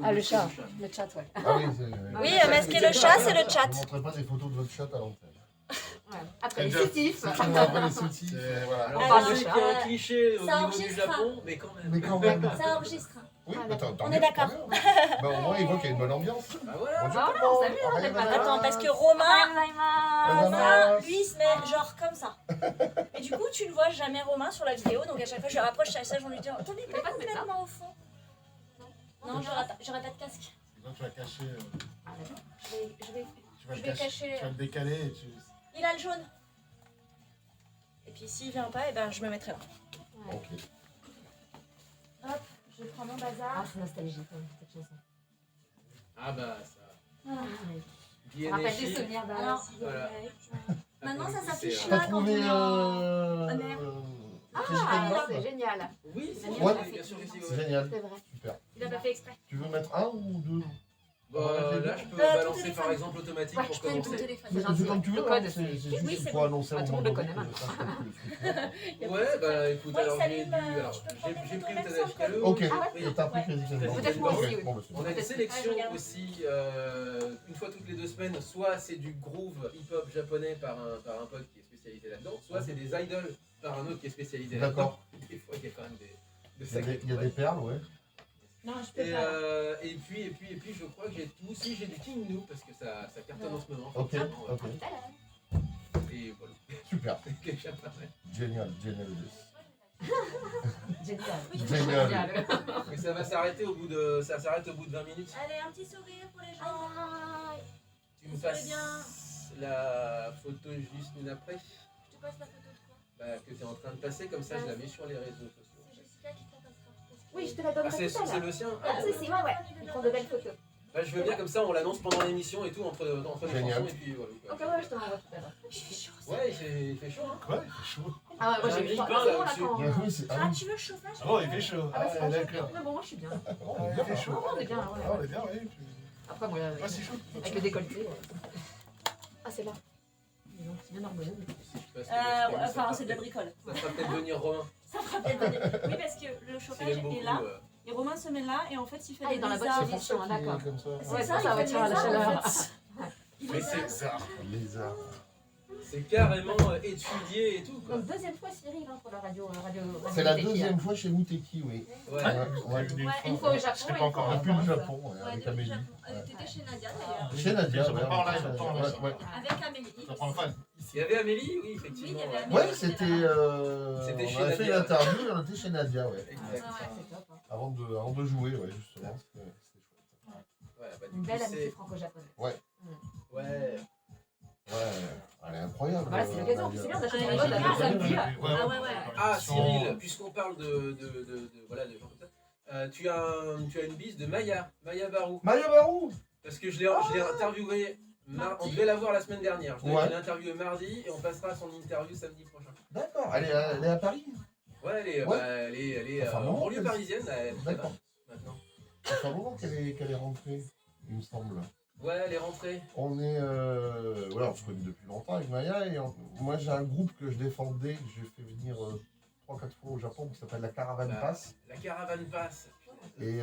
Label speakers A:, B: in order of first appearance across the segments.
A: Ah, le chat, ouais.
B: Ah oui,
C: Oui, masquer le chat, c'est le chat.
B: Ne montrez pas des photos de votre chat à l'antenne.
A: Ouais. Après les soutifs.
B: Après les soutifs, voilà.
D: Alors,
A: On parle
D: je
A: de
D: sais
A: chat.
D: qu'il y a un cliché au
C: Ça
D: niveau du
C: enregistre.
D: Japon, mais quand même.
B: Mais quand même.
C: Ça enregistre.
B: Oui,
A: Ah,
B: mais tant
C: On
B: mieux,
C: est d'accord.
B: tant mieux. Bah, au moins, il voit qu'il y a une bonne ambiance.
D: Bah voilà.
B: Bonjour
A: Ah,
B: tout le monde.
A: salut, on est pas là.
C: Attends, parce que Romain,
B: Ananas.
C: lui, il se met genre comme ça. Et du coup, tu ne vois jamais Romain sur la vidéo, donc à chaque fois, je le rapproche, je lui dis, t'en es pas complètement au fond. Non, j'aurais pas de casque.
B: Donc, tu vas cacher.
C: Je vais cacher.
B: Tu vas le décaler. Et tu...
C: Il a le jaune. Et puis s'il vient pas, et ben je me mettrai là.
B: Ok.
C: Hop, je prends mon
A: Ah,
C: bazar.
A: c'est nostalgique, cette chanson.
D: Ah bah ça.
A: Ça
D: Bien
A: rappelle
D: écrit.
A: des souvenirs
C: Alors,
D: Voilà.
C: maintenant ça s'affiche
B: T'as
C: là quand on
B: trouvé.
C: est en mer.
A: Ah, c'est génial.
D: Oui, c'est
B: Ouais.
D: bien sûr que si.
B: C'est
D: Ouais.
B: génial.
A: C'est vrai.
B: Super.
C: Il a pas fait exprès.
B: Tu veux mettre un ou deux?
D: Bah, là, je peux
C: Ton
D: balancer
C: téléphone.
D: par exemple automatique
A: Ouais,
D: pour
A: je prends ton
D: commencer.
A: téléphone.
B: C'est comme tu veux,
A: Le code,
B: hein, c'est juste
C: Oui, c'est
B: pour
C: bon.
B: annoncer
A: Ah,
B: au
A: tout le
B: moment
A: monde le
B: donné
A: connaît
B: que ça, c'est plus
D: Ouais, bah écoute,
C: Ouais,
D: alors
C: ça
D: j'ai
C: allume,
D: dû. Alors,
C: tu peux prendre
D: j'ai
C: le
D: pris
C: photo
D: le
C: même sans
D: Tadashikalo.
B: Ok,
A: Ah ouais.
B: et t'as pris Président.
A: Peut-être moi aussi, oui.
B: Bon, bah, c'est
D: On a
B: bon.
D: des sélections
C: Ouais, je regarde.
D: aussi, une fois toutes les 2 semaines, soit c'est du groove hip-hop japonais par un pote qui est spécialisé là-dedans, soit c'est des idols par un autre qui est spécialisé là-dedans.
B: D'accord.
D: Des fois, il y a quand même des
B: Il y a
D: sacrés
B: des- il y a des perles, ouais.
C: Non, je peux
D: Et,
C: pas.
D: et puis je crois que j'ai tout aussi, j'ai du King Nou parce que ça cartonne en ce moment.
B: Ok,
D: forcément,
B: ok.
D: Et voilà.
B: Super.
D: Que j'apparaît.
B: Génial, génial.
A: Génial.
B: Génial.
D: Mais ça va s'arrêter au bout de. Ça s'arrête au bout de 20 minutes.
C: Allez, un petit sourire pour les gens.
D: Tu me
C: Vous savez
D: passes
C: bien.
D: la photo juste une après.
C: Je te passe la photo de quoi?
D: Bah, que tu es en train de passer, comme ça je la mets sur les réseaux sociaux.
C: C'est Jessica qui te la passera.
A: Oui, je te la donne
D: Ah,
A: pas
D: c'est
A: tout à l'heure.
D: le sien.
A: Ah, c'est ouais, ouais. Il prend de belles photos.
D: Bah, je veux bien comme ça, on l'annonce pendant l'émission et tout, entre les
B: Génial.
D: chansons et puis voilà.
A: Ok, ouais, je te l'envoie tout à l'heure.
C: Il fait chaud.
D: Ouais, il fait chaud, hein.
B: Ouais, il fait chaud.
A: Ah ouais, moi
D: Un
A: j'ai vu
D: grille-pain,
A: ça.
D: là,
A: Là,
D: au-dessus.
A: quand...
B: Oui, c'est.
C: Ah, tu veux le chauffage?
E: Oh, il fait chaud.
A: Ah bah c'est
E: Ah,
A: pas
E: d'accord.
A: Mais bon, moi je suis bien.
E: Oh, il fait chaud.
A: On est bien, ouais.
E: Ah, on est bien, oui.
A: Après, moi,
E: Pas si chaud.
A: avec le décolleté. Ah, c'est là. Dis donc, c'est bien harmonieux.
D: Je sais pas si tu l'as
C: Enfin,
D: fait,
C: c'est de la bricole.
D: ça fera peut-être venir Romain.
C: Ça fera peut-être venir. Oui, parce que le
D: S'il
C: chauffage
D: aime beaucoup.
C: est là. Et Romain se met là et en fait il fait
A: Ah, il est dans la bonne
C: lézards.
A: position.
B: C'est pour ça qu'il
A: d'accord.
B: est comme ça.
C: C'est
A: Ouais,
C: ça,
A: ça va
C: il fait
A: tirer à la
C: lézard, en
A: chaleur.
C: fait. Il
D: Mais
C: fait
D: c'est
C: ça.
B: Lézard.
D: C'est carrément étudié et tout, quoi.
A: Donc, deuxième fois Cyril hein, pour la radio.
B: C'est la
A: Muteki,
B: deuxième fois chez Muteki, oui.
D: Ouais.
B: Ouais.
A: Une fois au Japon.
E: J'étais pas
A: et
E: encore
A: une fois
B: Depuis
A: en
B: le
A: France.
B: Japon, ouais, avec
C: depuis
B: Amélie.
C: le Japon. T'étais chez Nadia d'ailleurs.
B: Chez Nadia,
E: Ça prend pas en live,
B: ouais,
E: autant,
B: ouais, ouais.
C: Avec Amélie.
E: Ça prend le fan.
D: Il y avait Amélie, oui,
C: Oui,
D: effectivement.
C: il y avait
D: ouais.
C: Amélie.
B: Ouais, c'était.
D: C'était
B: On
D: chez
B: avait fait
D: Nadia.
B: l'interview et on était chez Nadia, ouais.
D: Exact.
A: Ouais, c'est top. Hein.
B: Avant de jouer, ouais, justement. C'était chouette.
D: Ouais, bah, du
A: Une
D: coup,
A: belle amitié
D: c'est.
A: franco-japonaise.
D: Ouais.
B: Ouais, elle est incroyable.
A: Voilà, c'est l'occasion. En plus, c'est bien d'acheter une bonne
C: Ah,
A: samedi.
C: Ah ouais, ouais.
D: Ah, Cyril, puisqu'on parle voilà, de gens comme ça, tu as une bise de Maya Barou.
B: Maya Barou.
D: Parce que je l'ai interviewé, on devait la voir la semaine dernière. Je
B: Ouais.
D: l'ai interviewé mardi et on passera son interview samedi prochain.
B: D'accord, elle est à Paris.
D: Ouais, elle est,
B: Ouais.
D: bah, elle est
B: Enfin,
D: en
B: bon,
D: banlieue
B: elle-
D: parisienne, elle est
B: D'accord.
D: maintenant.
B: Ça fait un moment qu'elle est rentrée, il me semble.
D: Ouais, elle est rentrée.
B: On est. Voilà, on se connaît depuis longtemps avec Maya. Et moi, j'ai un groupe que je défendais, que j'ai fait venir 3-4 fois au Japon, qui s'appelle la Caravan
D: Bah,
B: Pass.
D: La caravane passe.
B: Et.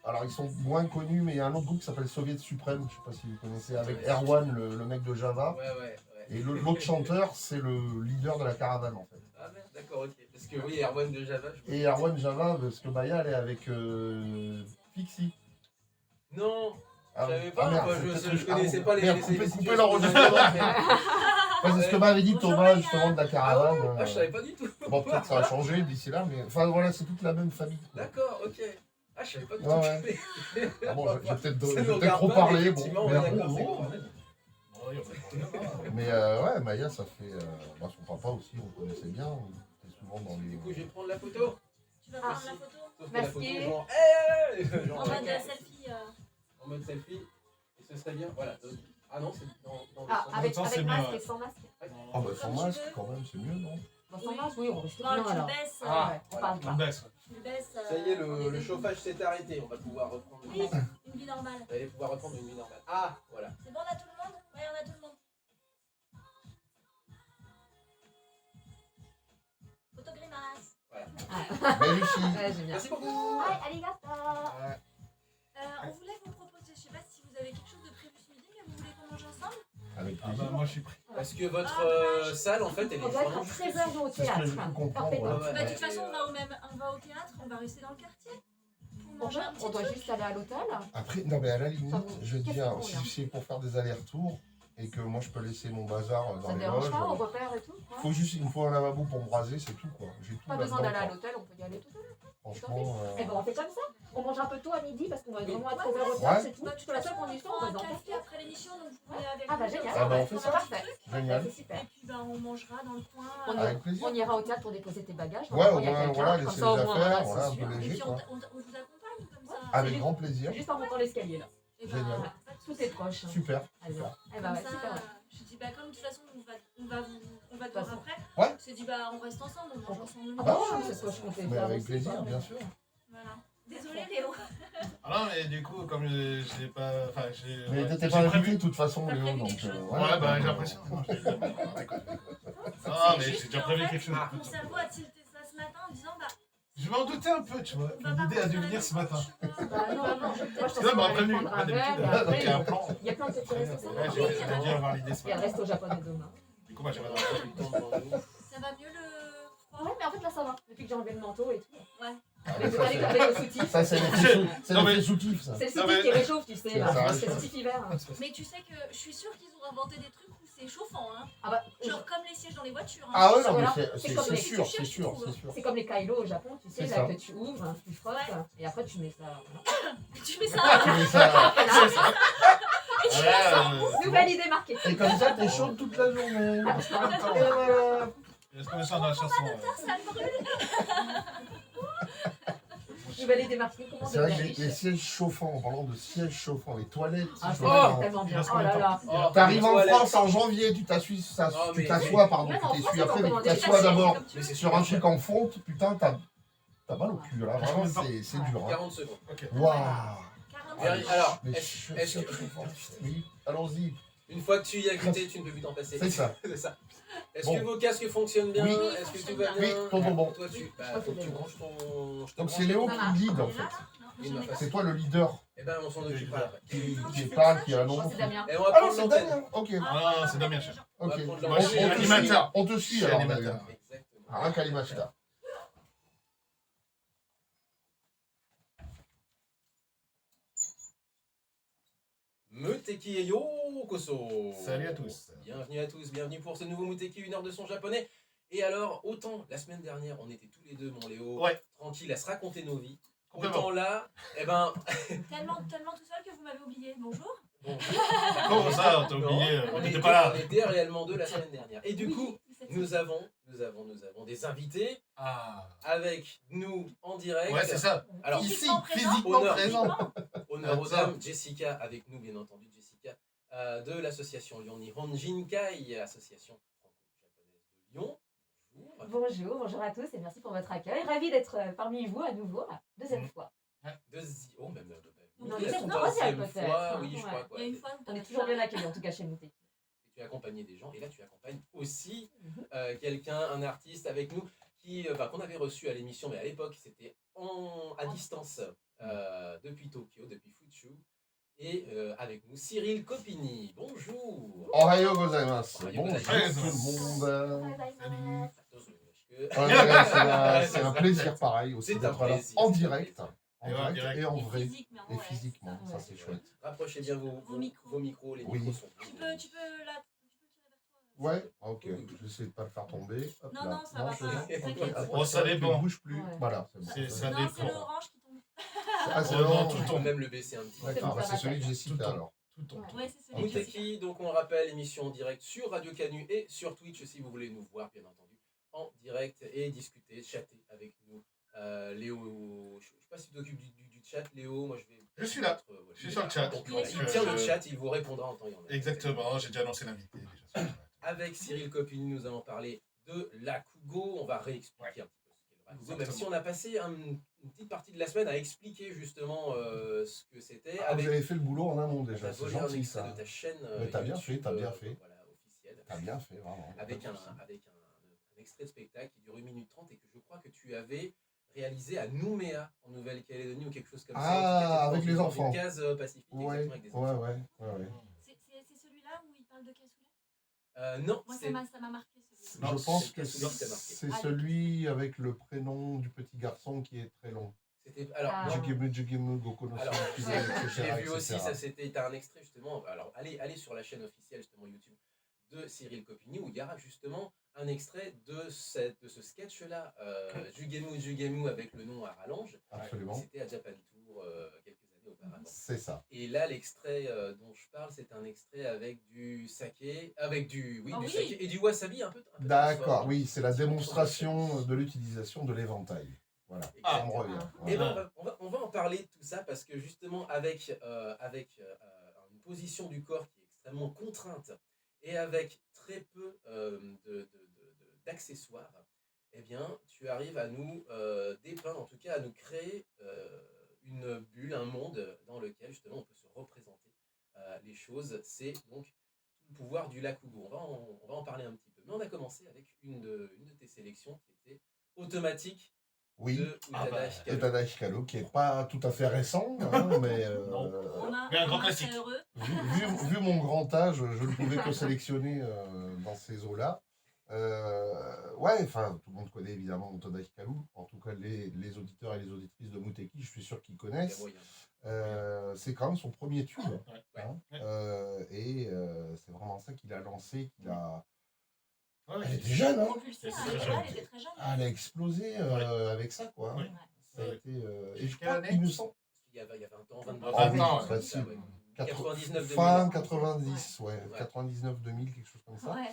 B: Alors, ils sont moins connus, mais il y a un autre groupe qui s'appelle Soviet Suprême, je sais pas si vous connaissez, avec Erwan, le mec de Java.
D: Ouais.
B: Et l'autre chanteur, c'est le leader de la caravane, en fait.
D: Ah merde, d'accord, ok. Parce que oui, Erwan de Java.
B: Et Erwan Java, parce que Maya, elle est avec Pixie.
D: Non,
B: Ah,
D: je savais pas,
B: merde,
D: moi,
B: c'est
D: je
B: peut-être-
D: connaissais pas les
B: merde,
D: situations
B: coupez
D: de
B: l'enregistrement.
D: Maya.
B: C'est ce que m'avait dit Thomas, justement, de la
D: Ah
B: caravane.
D: ouais, je savais pas du tout.
B: Bon, peut-être que ça a changé d'ici là, mais enfin voilà, c'est toute la même famille. quoi.
D: D'accord, ok. Ah, je savais pas du tout.
B: Ouais, Ah bon, j'ai peut-être
D: Ça nous
B: peut-être
D: regarde
B: trop
D: pas,
B: parlé,
D: mais
B: bon.
D: effectivement,
B: Mais,
D: ouais, d'accord, c'est
B: bon,
D: bon.
E: Oh, il y a pas de problème, hein.
B: mais ouais, Maya, ça fait. Bah, son papa aussi, on connaissait bien. On était souvent dans les.
D: Du coup, je vais prendre la photo.
C: Tu vas prendre la photo
D: Sauf que la photo,
A: Masqué.
D: genre, hey, genre,
C: en mode selfie.
D: en mode selfie. Et ce serait bien, voilà. Ah non, c'est dans le
A: Ah,
D: sens.
A: avec
E: temps, c'est
A: masque
E: mieux,
A: et sans masque.
B: Ah bah sans masque, quand même, c'est mieux, non?
A: Bon, sans masque, oui, on reste
C: Non,
A: bien
C: tu
A: alors.
C: baisses.
D: Ah,
A: Ouais, on
D: voilà.
A: parle
E: On
A: pas.
E: baisse.
C: Tu baisses.
D: Ça y est, le chauffage s'est arrêté. On va pouvoir reprendre.
C: Oui, une vie normale.
D: Vous allez pouvoir reprendre une vie normale. Ah, voilà.
C: C'est bon, on a tout le monde? Ouais, on a tout le monde. Photo grimace.
D: Voilà.
B: Mais Lucie,
A: Ouais, génial.
D: Merci beaucoup.
C: Ouais, arigato.
E: Ouais.
C: On voulait vous proposer, je sais pas si vous avez quelque chose de prévu ce midi, mais vous voulez qu'on mange ensemble?
B: avec
E: Ah
B: plaisir.
E: bah moi je suis pris.
D: Parce que votre salle, en fait, elle est
A: On doit être
D: vraiment
A: à
D: juste
A: 13h au
B: C'est ce que j'ai
A: théâtre.
B: pu comprendre.
A: Parfait.
B: Ouais.
D: Ouais,
C: Bah, de toute
D: ouais,
C: façon,
D: et,
C: on va au théâtre, on va rester dans le quartier. Pour
A: On
C: manger un petit
A: doit
C: truc.
A: juste aller à l'hôtel.
B: Après, non, mais à la limite, je veux
A: Qu'est-ce
B: dire,
A: qu'on
B: si
A: a
B: c'est pour faire des allers-retours et que moi je peux laisser mon bazar dans
A: Ça te
B: les
A: dérange
B: loges,
A: pas, on va faire et tout. Ouais.
B: il me faut un lavabo pour me raser, c'est tout quoi. J'ai tout
A: Pas besoin
B: là-dedans,
A: d'aller à
B: quoi.
A: l'hôtel, on peut y aller tout seul.
B: Franchement,
A: Eh ben on fait comme ça. On mange un peu tôt à midi parce qu'on va être vraiment à
C: Ouais,
A: 13h au
B: ouais.
A: théâtre, c'est tout.
C: Bah, de
A: C'est
C: toute
A: la seule
C: façon, on
A: condition,
C: prend
A: on va
C: un
A: dans le
C: café
A: quartier.
C: après l'émission, donc vous pouvez avec
A: Ah bah
C: nous,
A: génial.
C: comme ça,
B: Ah bah, on
C: va
B: fait
C: prendre
B: ça.
C: un petit
A: Parfait.
C: truc.
B: génial.
A: C'est super.
C: Et puis bah, on mangera dans le coin.
B: Avec plaisir.
A: On ira au théâtre pour déposer tes bagages.
B: Ouais, au
A: il y a
B: moins,
A: quelqu'un,
B: voilà,
A: comme
B: laisser
A: ça, au
B: les
A: moins,
B: affaires,
A: c'est
B: voilà, un
A: sûr.
B: peu
C: Et
B: léger
C: puis
B: quoi.
C: on vous accompagne comme ça.
B: Avec
A: juste-
B: grand plaisir.
A: Juste en montant l'escalier là.
C: Et ben,
B: Génial.
C: pas de
A: Tout
C: soucis.
A: est proche.
B: Super.
A: Allez.
B: super.
A: Eh ben
C: Comme
A: ouais,
C: ça,
A: super.
C: je dis bah comme de toute façon on va te
A: De toute
C: voir
A: façon.
C: après.
B: Ouais.
C: On s'est dit bah on reste ensemble, on mange ensemble.
A: Ah bah ouais, c'est ce que je comptais
B: Mais
A: faire
B: avec
A: aussi,
B: plaisir,
A: quoi.
B: bien sûr.
C: Voilà. Désolée Léo.
E: Ah non mais du coup comme j'ai pas. Enfin j'ai.
B: Mais
E: ouais,
B: t'étais
E: j'ai
B: pas invité
E: prévu.
B: de toute façon,
C: T'as
B: Léo,
C: prévu
B: donc.
C: quelque chose
E: Ouais bah j'ai l'impression. Non, mais
C: juste
E: j'ai déjà
C: qu'en
E: prévu
C: fait,
E: quelque chose.
C: Mon cerveau a tilté ça ce matin en disant bah
E: Je m'en doutais un peu, tu vois.
C: on va pas
E: L'idée a dû
C: prendre
E: venir ce matin.
C: tu vois.
A: Bah non, non, moi je
E: Non,
A: pensais
E: mais
A: qu'on allait
E: prévenu.
A: prendre un verre,
E: D'habitude,
A: et après,
E: donc il y a un plan.
A: il y a plein de petits restos
E: Ouais,
A: sympas.
E: j'ai dû avoir l'idée ce
A: Il y a le
E: matin.
A: resto japonais demain.
E: Du coup moi j'avais
C: Ça va mieux le froid?
A: Ouais, mais en fait là ça va. Depuis que j'ai enlevé le manteau et tout.
C: Ouais.
B: Ah,
A: Avec,
B: ça,
A: avec,
B: c'est-
A: avec le soutif.
B: Ça, c'est
E: Non, mais-
B: l'effet soutif, ça.
A: C'est le
E: Non,
A: soutif
E: mais-
A: qui réchauffe, tu sais.
B: C'est
A: Là.
B: ça,
A: C'est le
B: réchauffe.
A: soutif hiver.
C: Mais tu sais que je suis sûre qu'ils ont inventé des trucs où c'est chauffant, hein.
A: Ah bah,
C: Genre comme les sièges dans les voitures. Hein.
B: Ah ouais, non, mais
A: Voilà.
B: c'est
A: C'est comme
B: c'est
A: les
B: sûr,
C: t-shirts,
B: c'est
C: je
B: sûr,
C: trouve.
B: c'est sûr.
A: c'est comme les Kylo au Japon, tu sais,
B: C'est
A: là
B: ça.
A: que tu ouvres, tu frottes, et après tu mets ça. Voilà.
C: Tu mets ça.
B: Tu mets ça-
C: Et tu mets ça.
A: Nouvelle idée marquée.
B: Et comme ça, t'es chaude toute la journée. Et voilà.
E: Est-ce qu'on est ça dans la chanson
C: Ça brûle.
A: Nouvelle idée marquée. Comment
B: C'est vrai que
A: devenir
B: les
A: riche.
B: sièges chauffants, en parlant de sièges chauffants, les toilettes,
A: Ah,
B: si
A: c'est
B: je regarde.
A: tellement bien.
E: Il reste
A: Oh là
E: combien de
A: là.
D: Oh,
B: T'arrives en
D: toilette.
B: France en janvier, tu t'assois,
D: Oh,
B: tu
D: mais-
B: t'assois, pardon,
A: Même en
B: tu
A: France,
B: t'essuies
A: on peut
B: après, mais tu
A: commander
B: t'assois
A: des
B: d'abord
C: Comme tu
D: Mais
C: veux.
D: c'est
B: sur un truc en fonte, putain, t'as mal au cul, là, vraiment,
E: Ouais.
B: c'est dur, hein.
D: 40 secondes.
E: Ok.
B: Waouh.
C: 40.
D: Alors,
B: Mais
D: est-ce que
B: oui, allons-y,
D: une fois que tu y as goûté, tu ne peux plus t'en passer?
B: c'est ça.
D: C'est ça. Est-ce
B: Bon.
D: que vos casques fonctionnent bien?
B: Oui.
D: Est-ce que tout va
B: Oui,
D: bien?
B: tonton bon.
D: Toi, tu, bah,
A: crois
D: faut
A: que
D: que tu
A: c'est bon.
D: branches ton. je te
B: Donc c'est
D: branche
B: Léo
D: ton-
A: Voilà.
B: qui lead, en
C: Et
B: fait.
C: là, non,
D: Il
C: j'en ai
D: m'a
C: pas.
B: C'est toi le leader
D: Eh ben, on s'en occupe après.
B: qui parle, qui
A: Oh,
B: annonce.
A: c'est Damien.
D: Et on va
B: Ah non,
D: prendre
B: c'est
D: l'antenne.
B: Damien, ok.
E: Ah, c'est Damien, chef.
B: Ok.
D: On va prendre
B: On,
D: l'antenne.
E: je suis
B: te
E: animateur.
B: suit, on te suit
E: Je suis
B: alors,
E: animateur.
B: Damien.
D: Exactement.
B: Rien qu'Alimachida.
D: Muteki yo koso.
E: Salut à tous.
D: Bienvenue à tous, bienvenue pour ce nouveau Muteki, 1 heure de son japonais. Et alors, autant la semaine dernière, on était tous les deux, mon Léo,
E: Ouais.
D: tranquille à se raconter nos vies.
E: Complètement.
D: Autant là, eh ben,
C: Tellement tout seul que vous m'avez oublié. Bonjour.
D: bon,
E: Comment ça, t'as
D: non,
E: oublié
D: on
E: t'étais
D: était,
E: pas là.
D: on était réellement deux la semaine dernière. Et du coup,
C: Oui, c'est
D: nous avons des invités
E: Ah.
D: avec nous en direct.
E: Ouais, c'est ça.
D: Alors,
B: Ici,
C: Physiquement présent.
B: physiquement
D: Honneur.
B: présent.
D: honneur aux
E: C'est ça.
D: dames, Jessica avec nous, bien entendu, Jessica, de l'association Lyon Nihon Jinkai, association franco-japonaise de Lyon. Bonjour.
A: Bonjour à tous et merci pour votre accueil. Ravi d'être parmi vous à nouveau, la deuxième fois.
D: Oh, même
C: Non,
D: oui,
C: peut-être
D: la
A: troisième,
D: troisième
A: peut-être.
D: fois, oui, je
A: Ouais.
D: crois. Quoi.
C: Il y a une fois où
A: On est
C: t'as
A: toujours
C: fait
A: bien accueillis, en tout cas chez Mouté.
D: Et tu as accompagné des gens, et là tu accompagnes aussi
A: Mhm.
D: quelqu'un, un artiste avec nous, qu'on avait reçu à l'émission, mais à l'époque c'était à distance depuis Tokyo, depuis Fuchu, et avec nous Cyril Copini. Bonjour.
B: Ohayo gozaimasu.
D: Ohayo
B: Bonjour
D: gozaimasu.
B: tout le monde.
E: Salut.
B: C'est un plaisir pareil aussi
D: C'est un
B: d'être là
D: plaisir,
B: en
D: c'est un
B: direct,
D: plaisir.
B: en direct et en vrai
C: Physiquement,
B: et
C: ouais.
B: physiquement.
A: ça,
B: Ça
A: ouais.
B: c'est chouette.
D: Rapprochez bien vos micros, les
B: Oui.
D: micros sont.
C: Tu peux là, tu peux tirer vers toi.
B: Ouais, ok. J'essaie de pas le faire tomber. Hop
C: Non,
B: là.
C: non, ça va
B: je
C: pas,
B: vais-
C: t'inquiète.
B: Après,
E: Oh, ça
B: tu
E: dépend.
B: ne bouge plus.
A: Ouais.
B: Voilà.
E: C'est ça
C: Non, c'est
E: dépend.
C: l'orange qui tombe.
B: Ah, c'est
E: Oh, non,
B: vraiment-
E: tout
D: On peut
E: tombe.
D: même le baisser un petit peu.
B: D'accord,
A: Ça
B: bah,
A: va
B: c'est celui de
A: faire.
B: Jessica
E: Tout
B: alors.
E: Tout tombe.
C: Ouais, c'est celui de Jessica.
D: Muteki, donc on rappelle, émission en direct sur Radio Canu et sur Twitch si vous voulez nous voir, bien entendu, en direct et discuter, chatter avec nous. Léo, je sais pas si tu t'occupes du chat, Léo, moi je vais.
E: Je suis là.
D: Voilà.
E: Je suis sur le chat.
D: Donc,
C: Il est sur le
D: tient
C: chat.
D: le chat, il vous répondra en temps et en heure.
E: Exactement, j'ai déjà lancé l'invité. déjà sur le chat.
D: Avec Cyril Copini, nous allons parler de l'Akugo. On va réexpliquer un petit peu ce qu'est le Rakugo, même si on a passé une petite partie de la semaine à expliquer justement ce que c'était.
B: Ah, vous avez fait le boulot en amont déjà,
D: T'as
B: c'est
D: volé un
B: gentil
D: extrait
B: ça.
D: de ta chaîne.
B: Mais t'as bien fait,
D: YouTube,
B: t'as bien fait.
D: Voilà, officielle.
B: T'as bien fait, vraiment.
D: Avec
B: Pas
D: un
B: de souci.
D: un extrait de spectacle qui dure 1 minute 30 et que je crois que tu avais réalisé à Nouméa, en Nouvelle-Calédonie ou quelque chose comme ça. En tout cas,
B: Ah,
D: t'étais
B: avec
D: dans
B: les
D: une
B: enfants.
D: case pacifique,
B: Ouais,
D: exactement, avec des enfants.
B: ouais.
C: C'est celui-là où il parle de cassoulet?
D: Non,
C: Moi,
D: c'est...
C: ça m'a marqué celui-là.
E: Non,
B: Je pense
D: c'est
B: que
D: celui qui t'a marqué.
B: c'est
C: Ah,
B: celui avec le prénom du petit garçon qui est très long.
D: C'était... Alors,
A: Ah.
D: non,
B: Jigemu, Goku no
D: Alors,
B: Shinkize,
A: ouais,
B: etc.,
D: je l'ai vu
B: etc.
D: aussi, ça c'était un extrait justement. Alors, allez sur la chaîne officielle, justement YouTube, de Cyril Copini, où il y aura justement un extrait de ce sketch-là, Jugemu avec le nom à rallonge.
B: Absolument.
D: C'était à Japan Tour quelques années auparavant.
B: C'est ça.
D: Et là, l'extrait dont je parle, c'est un extrait avec du saké, avec du, oui,
C: Ah
D: du
C: oui.
D: saké et du wasabi un peu.
B: D'accord,
D: fort.
B: oui, c'est la démonstration de l'utilisation de l'éventail. Voilà, ça me
D: Exactement.
B: revient.
D: Et
B: Voilà.
D: ben, on va en parler de tout ça parce que justement, avec une position du corps qui est extrêmement contrainte et avec très peu d'accessoires, eh bien, tu arrives à nous dépeindre, en tout cas à nous créer une bulle, un monde dans lequel justement on peut se représenter les choses. C'est donc tout le pouvoir du Lakugo. On va en parler un petit peu. Mais on a commencé avec une de tes sélections qui était automatique
B: Oui,
D: de Utada Hikaru.
B: Utada Hikaru, qui n'est pas tout à fait récent, hein, mais
E: Non.
C: Mais
E: un grand classique.
C: Très heureux.
B: vu mon grand âge, je ne pouvais que sélectionner dans ces eaux-là. Ouais, enfin, tout le monde connaît évidemment Utada Hikaru, en tout cas les auditeurs et les auditrices de Muteki, je suis sûr qu'ils
D: Il y a
B: connaissent.
D: moyen.
B: C'est quand même son premier tube.
E: Ouais.
B: Hein,
E: Ouais.
B: et c'est vraiment ça qu'il a lancé, qu'il a...
E: Ouais,
B: Elle était jeune, hein.
C: Propulsé,
E: C'est
C: hein,
E: très
C: elle
E: jeune.
C: était très jeune.
B: Elle a explosé avec ça, quoi. Hein.
E: Ouais.
B: Ça a été, et je
E: Jusqu'à
B: crois
E: l'année
B: qu'il nous semble...
D: Il y a 20 ans, 22
E: Ah,
D: ans.
E: 20 ans,
D: comme
B: ouais.
D: ça, ouais. 99
B: Fin
D: 2000.
B: 90, ouais.
D: Ouais.
B: 99 2000, quelque chose comme ça.
C: Ouais.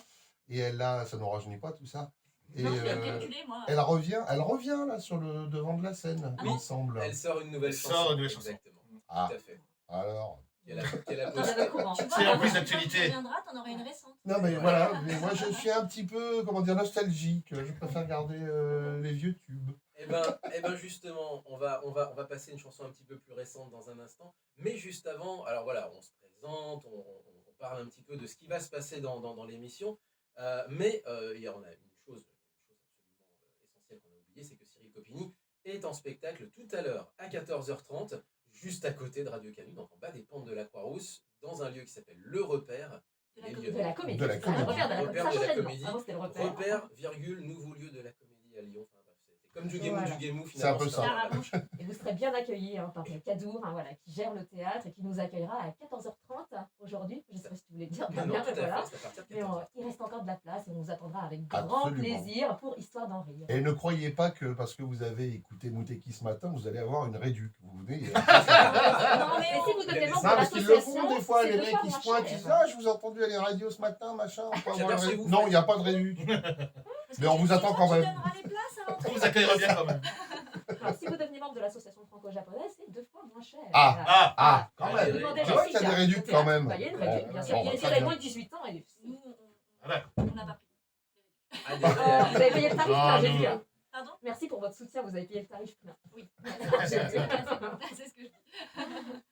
B: Et elle a, ça ne nous rajeunit pas tout ça. Et
C: Non, je l'ai calculé, moi.
B: elle revient là sur le devant de la scène, il
C: bon
B: me semble.
D: Elle sort une nouvelle
E: Elle
D: chanson.
E: sort une nouvelle chanson.
D: Exactement.
B: Ah,
D: Tout à fait.
B: alors.
D: Qu'elle a
A: T'en
D: posté.
A: avais au courant.
C: Tu vois,
E: C'est en plus
C: quand
E: d'actualité.
C: tu reviendras, t'en auras une récente.
B: Non mais voilà, mais moi je suis un petit peu, comment dire, nostalgique. Je préfère garder les vieux tubes.
D: Eh ben justement, on va passer une chanson un petit peu plus récente dans un instant. Mais juste avant, alors voilà, on se présente, on parle un petit peu de ce qui va se passer dans l'émission. Mais on a une chose absolument essentielle qu'on a oubliée, c'est que Cyril Copini est en spectacle tout à l'heure à 14h30, juste à côté de Radio Canu, donc en bas des pentes de la Croix-Rousse, dans un lieu qui s'appelle Le Repère.
C: De la
D: Et
C: comédie.
A: De la comédie.
B: De la
A: C'est ça,
B: comédie.
A: le repère de la comédie.
D: Repère
A: Ça
D: de la
A: changeait de nom.
D: comédie.
A: Avant, c'était le repère.
D: Repère, virgule, nouveau lieu de la comédie à Lyon. Enfin bref, c'est comme Jugemu,
A: Voilà.
D: Jugemu,
B: C'est un
D: finalement.
B: peu ça.
C: Carrément.
A: Et vous serez bien accueillis par Kadour, hein, voilà, qui gère le théâtre et qui nous accueillera à 14h30 aujourd'hui. Je ne sais pas si tu voulais dire
D: Non,
A: bien,
D: tout à
A: mais
D: fait,
A: voilà.
D: c'est à partir de
A: Mais
D: 14h.
A: il reste encore de la place et on vous attendra avec grand
B: Absolument.
A: plaisir pour Histoire d'en rire.
B: Et ne croyez pas que parce que vous avez écouté Muteki ce matin, vous allez avoir une réduc. Vous venez.
C: Non, mais
A: Et si vous devenez
D: Non,
A: membre de
B: parce qu'ils le
A: l'association,
B: font des fois,
A: c'est
B: les
A: deux
B: mecs
A: fois
B: qui se
A: moins
B: pointent,
A: cher.
B: ils disent ah, je vous ai entendu à les radios ce matin, machin. on peut avoir
D: J'adore
B: une
D: chez
B: réduc.
D: vous.
B: Non, il n'y a pas de réduc.
C: parce
B: Mais
C: que
B: on vous
C: tu-
B: attend
C: toi,
B: quand
C: tu
B: même.
C: donneras les places à l'entrée.
E: On vous accueillera bien quand même.
A: Alors, si vous devenez membre de l'association franco-japonaise, c'est 2 fois moins cher.
B: Ah,
A: Voilà.
B: Ah, quand
D: Ah,
B: même.
D: oui,
A: Demandez
B: C'est
A: à
B: vrai qu'il y a
A: Jessica,
B: des réducs
A: au
B: quand
A: théâtre.
B: même.
A: Bah, il y a une réduc, bien sûr.
B: Bon,
A: Il y a
B: bah,
A: si
B: très
A: vous avez
B: bien.
A: moins de 18 ans. Et...
C: Nous,
E: Voilà.
C: on n'a pas pris.
D: Ah,
A: Vous avez payé le tarif
E: Ah,
A: plein, j'ai
E: non.
A: vu. Hein.
C: Pardon?
A: Merci pour votre soutien, vous avez payé le tarif plein.
C: Oui.
E: C'est
C: C'est ce que je dis.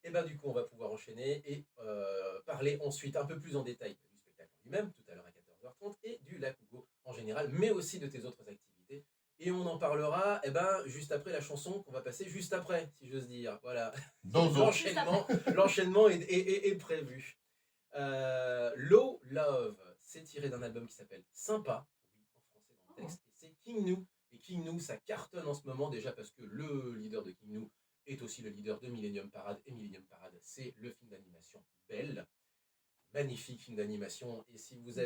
D: Et bien du coup, on va pouvoir enchaîner et parler ensuite un peu plus en détail du spectacle lui-même, tout à l'heure à 14h30, et du Lakugo en général, mais aussi de tes autres activités. Et on en parlera juste après la chanson qu'on va passer juste après, si j'ose dire. Voilà.
B: Dozo.
D: L'enchaînement est prévu. Low Love, c'est tiré d'un album qui s'appelle Sympa, oui, en français dans le texte, et c'est King Nou. Et King Nou, ça cartonne en ce moment déjà parce que le leader de King Nou est aussi le leader de Millennium Parade. Et Millennium Parade, c'est le film d'animation Belle. Magnifique film d'animation. Et si vous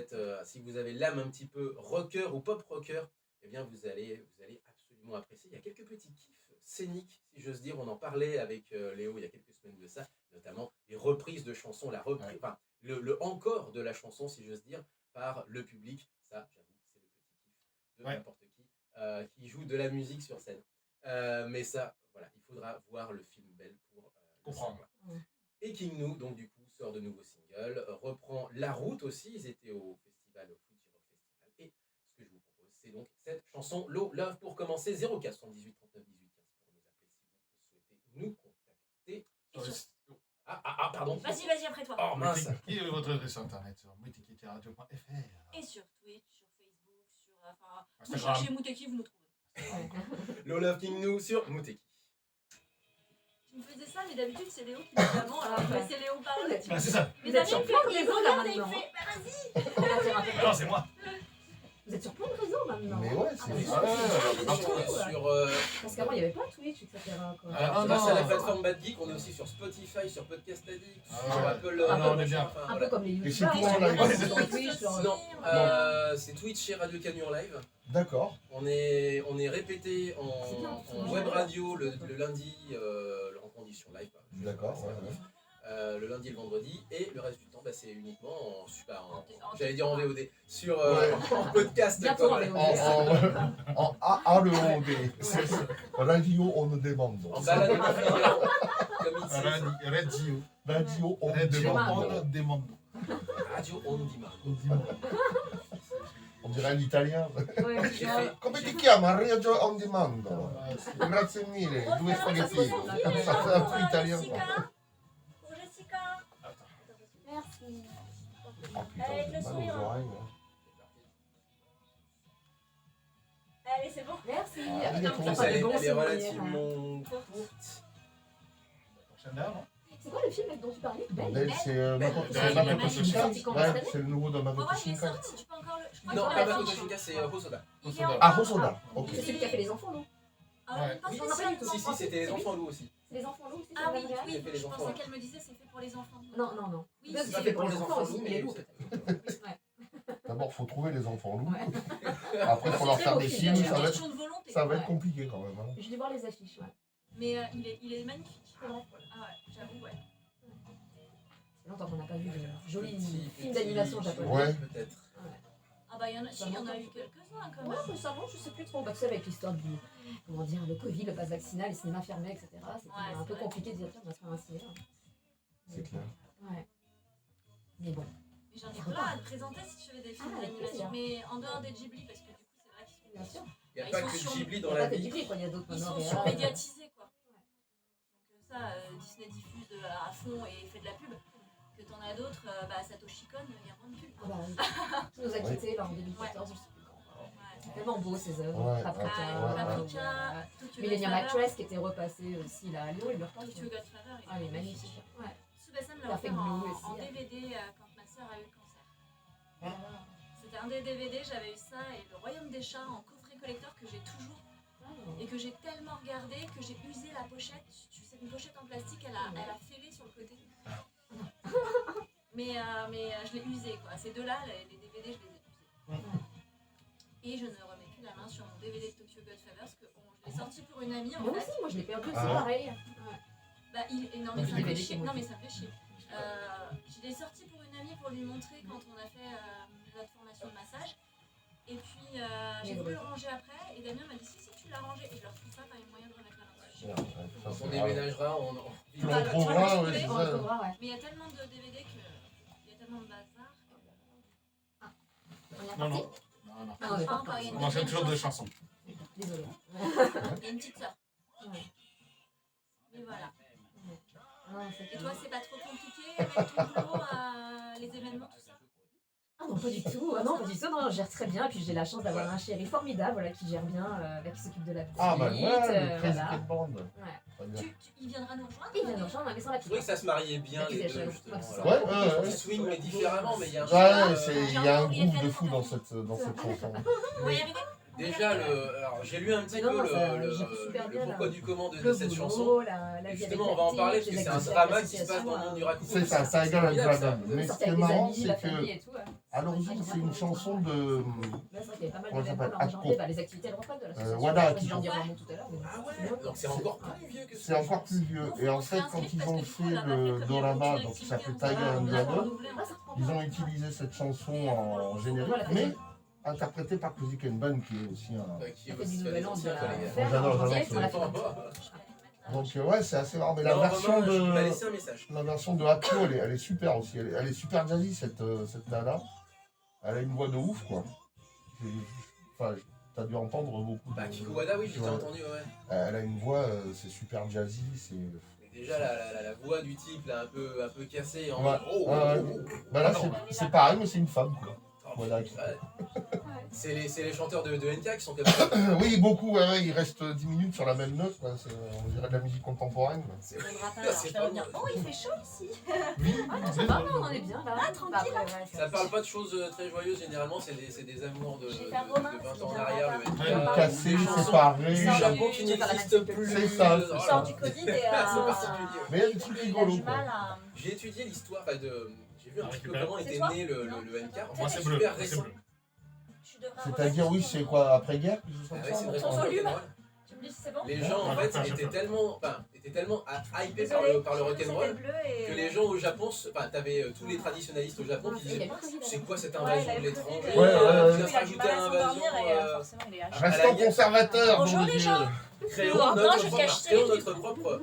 D: avez l'âme un petit peu rocker ou pop rocker, eh bien vous allez absolument apprécier. Il y a quelques petits kiffs scéniques, si j'ose dire. On en parlait avec Léo il y a quelques semaines de ça, notamment les reprises de chansons, enfin, le encore de la chanson, si j'ose dire, par le public. Ça, j'avoue, c'est le petit kiff de n'importe qui joue de la musique sur scène. Mais ça, voilà, il faudra voir le film Belle pour
E: Comprendre.
D: le savoir. Et King Nou, donc du coup, sort de nouveaux singles, reprend La Route aussi, ils étaient au festival, au Fuji Rock Festival. Et ce que je vous propose, c'est donc cette chanson Low Love pour commencer. 04 78 39 18 15 pour nous appeler si vous souhaitez nous contacter. Pardon.
C: Vas-y, après toi.
D: Oh mince.
E: Qui est votre adresse internet sur multiquitieradio.fr?
C: Et sur Twitch, sur Facebook, Enfin, vous
E: Instagram.
C: cherchez Mouteki, vous nous trouvez.
D: Lola King nous sur Mouteki.
C: Tu me faisais ça, mais d'habitude c'est Léo qui dit avant, alors je laissais Léo parler.
E: Ah, c'est ça.
C: Mais
A: Vous êtes
C: Damien,
A: sur
C: il
A: plein de
C: fait, il
A: réseaux, là,
C: regarde et il
A: maintenant.
C: fait, bah vas-y.
A: On va dire un peu.
E: Ah non, c'est moi.
A: Vous êtes sur plein de réseaux maintenant.
B: Mais ouais,
A: Ah,
B: c'est
A: mais
B: ça.
A: ouais.
D: On est sur
A: Parce qu'avant, il n'y avait pas Twitch, etc. quoi.
E: Ah,
D: grâce à la
E: non.
D: plateforme Bad Geek, on est aussi sur Spotify, sur Podcast Addict,
E: Ah,
D: sur
E: ouais.
D: Apple.
E: Ah, non, on est
D: machin,
E: bien.
D: enfin,
A: Un
D: voilà.
A: peu comme les
B: Et c'est
A: youtubeurs.
B: tout
A: ils
B: en
A: sont
B: live.
A: sur
C: Sur
A: Twitch, sur-
D: Non,
C: Non.
D: c'est Twitch et Radio Canu en live.
B: D'accord.
D: On est répété
A: C'est bien,
D: en
A: c'est
D: web
A: bien.
D: radio le lundi en condition live.
B: D'accord,
D: C'est
B: ouais,
D: la
B: ouais.
D: diff. Le lundi et le vendredi. Et le reste du temps, bah, c'est uniquement en super.
C: En-
D: J'allais dire en VOD. Sur
B: Ouais.
D: en podcast.
A: Bientôt
D: quoi,
A: en
D: voilà.
A: VOD.
B: En AALOD. Radio on demande.
D: En balade de figure, comme il dit.
E: Radio.
B: Radio on
E: Radio.
B: demande.
E: On demande.
D: Radio on demand.
B: On dirait l'italien.
A: Ouais,
D: J'ai
A: non.
D: fait.
B: Come ti chiama? Radio on demand.
E: Ah, c'est-
B: Grazie mille.
C: On
B: Due
C: fait un
B: spaghetti.
C: petit Sophie, les
B: Ça fait
C: gens,
B: un
C: pour
B: peu italien.
C: Jessica. Pour Jessica.
A: Merci.
B: Oh putain,
C: Avec
B: j'ai
C: le
B: mal
C: sourire.
B: aux oreilles. hein.
C: Allez, c'est bon.
A: Merci.
B: Ah,
A: Putain,
B: oui,
A: ça
B: elle
A: fait
D: Elle
A: des
D: est
A: bons souvenirs.
D: relativement courte.
E: Prochaine dame, hein.
A: C'est quoi le film dont tu parlais Belle.
B: Belle, c'est
D: Makoto
B: Makoto
C: Shinkai.
B: Shinkai.
A: Sorti quand
B: Ouais,
A: cette année
B: c'est le nouveau de
C: Ouais,
B: Makoto
C: ouais, il est
B: Shinkai.
C: sorti, tu peux encore le. Je crois
D: Non,
C: qu'il
D: pas
C: est
D: Makoto
C: sorti.
D: Shinkai, c'est Hosoda.
C: Il est
E: Hosoda.
C: encore-
B: Ah, Hosoda. Ok.
A: C'est celui qui a fait les enfants loups.
C: Ah ouais,
E: Ouais.
C: pas
D: Oui,
C: sur
A: on n'a pas
C: ça,
A: du tout.
C: non.
D: Si, si, c'était les enfants loups aussi.
A: C'est les enfants loups aussi.
C: Ah oui,
A: c'est vrai.
C: oui,
D: Il fait les
C: je
D: enfants,
C: pensais
D: ouais.
C: qu'elle me disait c'est fait pour les enfants.
A: Non, non, non.
C: Oui,
A: Peut-être
C: si,
A: que
C: si,
A: c'est pour
D: pour
A: les
D: les
A: enfants
D: enfants
A: aussi,
D: loups,
A: mais les
D: mais
A: loups
D: c'est-
A: peut-être. Ouais.
B: D'abord, il faut trouver les enfants loups.
A: Ouais.
B: Après, il faut leur
A: C'est
B: faire
A: très
B: des
A: beau
B: films.
A: film,
C: C'est
B: Ça
C: une
B: va être,
C: question de volonté.
B: ça va être
A: Ouais.
B: compliqué quand même. hein.
A: Je vais voir les affiches, ouais.
C: Mais il est magnifique.
A: C'est vrai.
C: Ah ouais, j'avoue, ouais.
A: Ça fait longtemps qu'on n'a pas vu de jolis
D: Petit,
A: films d'animation japonais.
B: Ouais.
D: Peut-être.
C: Ah bah il y en a, si, il y en a eu quelques-uns quand
A: Ouais,
C: même.
A: récemment, je sais plus trop. Bah, tu sais, avec l'histoire du, comment dire, le Covid, le pass vaccinal, les cinémas fermés, etc. C'était
C: Ouais,
A: un
C: c'est
A: peu
C: vrai.
A: compliqué de dire, tiens, on va se faire un cinéma.
B: C'est clair.
A: Ouais. Mais bon.
C: Mais j'en ai plein à te présenter si tu veux des films
A: Ah, avec
C: d'animation.
A: plaisir.
C: Mais en dehors des Ghibli, parce que du coup, c'est vrai qu'ils
A: Bien
C: sont,
A: sûr.
D: Il n'y a
C: Ils
D: pas
C: sont
D: que
C: sur-
D: Ghibli
A: Il
D: dans
A: y a
D: la
A: pas que
D: vie.
A: Ghibli, quoi. Il y a d'autres
C: ils
A: maintenant.
C: sont
A: Réal.
C: surmédiatisés, quoi. Donc ça, Disney diffuse à fond et fait de la pub. Que t'en as d'autres, bah Satoshi Kon, il y a moins de pub.
A: Ah bah oui. Tu nous as quittés là en 2014, je sais plus quand.
C: Ouais.
A: C'est tellement beau ces œuvres.
B: Ouais,
A: Paprika,
B: ouais,
C: Paprika,
A: euh,
C: Tokyo
A: Millennium
C: Godfather.
A: Actress qui était repassé aussi là à Lyon, il le repasse.
C: Tokyo Godfather,
A: Ah, il est magnifique. Ouais.
C: Tsubasa me l'a
A: Perfect
C: offert
A: Blue aussi,
C: en
A: hein.
C: DVD quand ma soeur a eu le cancer. C'était un des DVD, j'avais eu ça et Le Royaume des Chats en coffret collector que j'ai toujours et que j'ai tellement regardé que j'ai usé la pochette. Tu sais, une pochette en plastique, elle a fêlé sur le côté. mais je l'ai usé quoi. Ces deux-là, les DVD, je les ai usés. Et je ne remets plus la main sur mon DVD de Tokyo Godfather parce que je l'ai sorti pour une amie en
A: Moi
C: fait.
A: aussi, moi je l'ai perdu, c'est
B: Ah.
A: pareil. Ouais.
C: Bah, non, mais
A: Le
C: ça me fait
A: DVD
C: chier.
A: qui est
C: Non, mais ça me fait chier. Je l'ai sorti pour une amie pour lui montrer quand on a fait notre formation de massage. Et puis j'ai voulu le ranger après. Et Damien m'a dit si tu l'as rangé. Et je leur trouve pas quand même moyen de remettre la main dessus.
B: Ouais, ouais, ça,
D: Quand
B: c'est
D: on
B: grave.
D: déménagera, on.
B: Tu
C: Bah,
B: le
C: tu
B: trouveras,
C: vas
B: ouais,
C: le
B: c'est
A: On
B: ça.
A: le trouvera, ouais.
C: Mais il y a tellement de DVD que. Il y a tellement de bazar.
A: On est
E: Non,
A: reparti.
E: non. Non, non.
A: Ah, on est
C: Enfin,
A: pas
C: il y a
E: On
C: une
E: enchaîne
C: deuxième
E: toujours deux
C: chanson.
E: chansons.
A: Désolée.
C: Il y a une petite sœur.
A: Ouais.
C: Mais voilà.
A: Non, c'est
C: Et toi, c'est pas trop compliqué avec ton boulot, les événements, tout ça?
A: Ah non, pas du tout. Ah non, pas du tout. Non, je gère très bien. Et puis j'ai la chance d'avoir un chéri formidable voilà, qui gère bien, qui s'occupe de la petite.
B: Ah, bah ouais, le Crazy
A: voilà.
B: Cat Band.
A: Ouais.
B: Très bien.
C: Il viendra nous rejoindre?
A: Il vient nous rejoindre, mais sans la
D: Je trouvais que
A: petite.
D: ça se mariait bien les
A: Accusation.
D: deux, justement.
A: Ouais,
D: Alors,
B: ouais,
D: ils
B: ouais.
D: swing, mais différemment, mais il y a un
B: Ouais,
D: choix,
B: il y a un groove de fou dans cette chanson.
C: On va y arriver?
D: Déjà, alors j'ai lu un petit
A: Mais non,
D: peu
A: ça
D: le
A: gère super bien,
D: pourquoi
A: là.
D: du comment de
A: Le
D: cette
A: boulot,
D: chanson.
A: la vie
D: Justement,
A: avec
D: on va en
A: la
D: parler
A: petite,
D: parce que c'est un
A: les
D: drama qui se
A: associations,
D: passe dans le monde du raconte.
B: C'est ça, ça égale avec Dragon. Mais ce
A: sortir
B: qui est
A: avec des
B: marrant,
A: amis, la
B: c'est
A: famille
B: que
A: et tout. Ouais.
B: à l'origine, c'est une chanson de.
A: Là, c'est vrai qu'il y avait pas mal
B: Comment ça
A: d'événements
B: s'appelle,
A: en janvier, bah, les activités elles reprennent de l'association.
B: voilà,
A: Je sais pas si
B: qui
A: j'en
B: sont-
A: dirai un mot tout à l'heure. mais
D: Ah
A: c'est bien.
D: ouais, donc c'est encore plus vieux que ça.
B: C'est encore plus vieux. Et en fait, quand ils ont fait le dorama, donc qui s'appelle Tiger and Dragon,
A: Ah, ça reprend
B: ils
A: pas.
B: ont utilisé cette chanson en générique, mais interprétée par Crazy Cat Band, qui est aussi un.
D: Qui
A: Ça
D: est
A: fait
D: aussi
A: du
D: un
A: nouvel
D: des
A: an de
D: anciens
A: la
D: collègues.
A: faire
B: J'adore,
A: en janvier,
B: j'adore,
A: faut la faire.
B: Donc ouais, c'est assez marrant. Mais la
D: Non,
B: version
D: Romain, il m'a
B: de.
D: laissé un message.
B: La version de Atmo, elle est super aussi. Elle est super jazzy, cette nana. Elle a une voix de ouf, quoi. Enfin, t'as dû entendre beaucoup.
D: Bah, Kikuwada, oui, j'ai
B: Ouais.
D: entendu, ouais.
B: Elle a une voix, c'est super jazzy. C'est.
D: Mais déjà, la voix du type, là, un peu cassée. En
B: Ouais.
D: mode, oh,
B: Ouais.
D: oh, oh, oh.
B: Bah là,
D: Ah non.
B: c'est pareil, mais c'est une femme, quoi.
D: Oh,
B: Voilà.
D: putain. C'est les chanteurs de NK qui sont comme ça.
B: Oui, beaucoup, ouais, ils restent 10 minutes sur la même note, quoi. On dirait de la musique contemporaine. Quoi.
C: C'est bon gratin, alors
D: C'est
C: je vais
D: pas
C: revenir.
D: bon.
C: Oh, il fait chaud ici.
B: Oui,
A: Ça va, on en est bien là.
C: Ah, tranquille.
A: Bah, ouais,
D: Ça parle pas de choses très joyeuses, généralement, c'est des amours de
C: Je vais
D: 20
C: faire Romain,
D: ans en arrière. Le
E: Ouais,
D: NK,
B: cassé,
D: des chansons
B: séparé.
D: du
C: Sort
D: Japon
C: du-
D: qui
A: tu vas la
D: n'existe
A: mettre
D: plus.
B: C'est ça.
D: Oh
C: Il
D: là
C: sort
D: là.
C: du Covid et
D: C'est particulier.
B: Mais il y a des trucs
C: il a
B: rigolos,
C: du
B: quoi.
C: mal à...
D: J'ai étudié l'histoire, j'ai vu un petit peu
E: récupère.
D: comment
C: C'est
D: était
C: toi
D: né le
C: Non,
D: NK.
C: c'est
E: Moi, c'est bleu.
D: super
E: Moi, c'est
D: récent.
E: bleu.
C: Tu devrais
B: C'est-à-dire, oui, c'est quoi, après-guerre, quelque chose comme
D: Ah ouais, c'est une
B: ça
D: réponse
C: Ton volume.
D: rock'n'roll.
C: Tu me dis si c'est bon
D: Les gens en
E: Ouais,
D: fait
E: ouais,
D: étaient
E: je peux.
D: tellement hypés
C: Désolée,
D: par le rock'n'roll
C: c'était bleu et...
D: que les gens au Japon, t'avais tous les traditionalistes au Japon qui
A: il y a
D: disaient
A: le Covid,
D: c'est quoi cette
C: Ouais,
D: invasion
C: il a
D: de
C: eu le
D: l'étranger
C: Covid,
B: Ouais, ouais, ouais.
D: Qui va
C: il
D: se
C: a du mal
D: rajouter à
C: à
D: l'invasion
C: s'endormir et forcément il est haché.
B: Restons conservateurs,
C: Bonjour,
B: nom de
C: les
B: Dieu.
C: gens.
D: Créons
C: Non,
D: notre
C: je
D: propre,
C: cache
D: créons
C: Cyril,
D: notre propre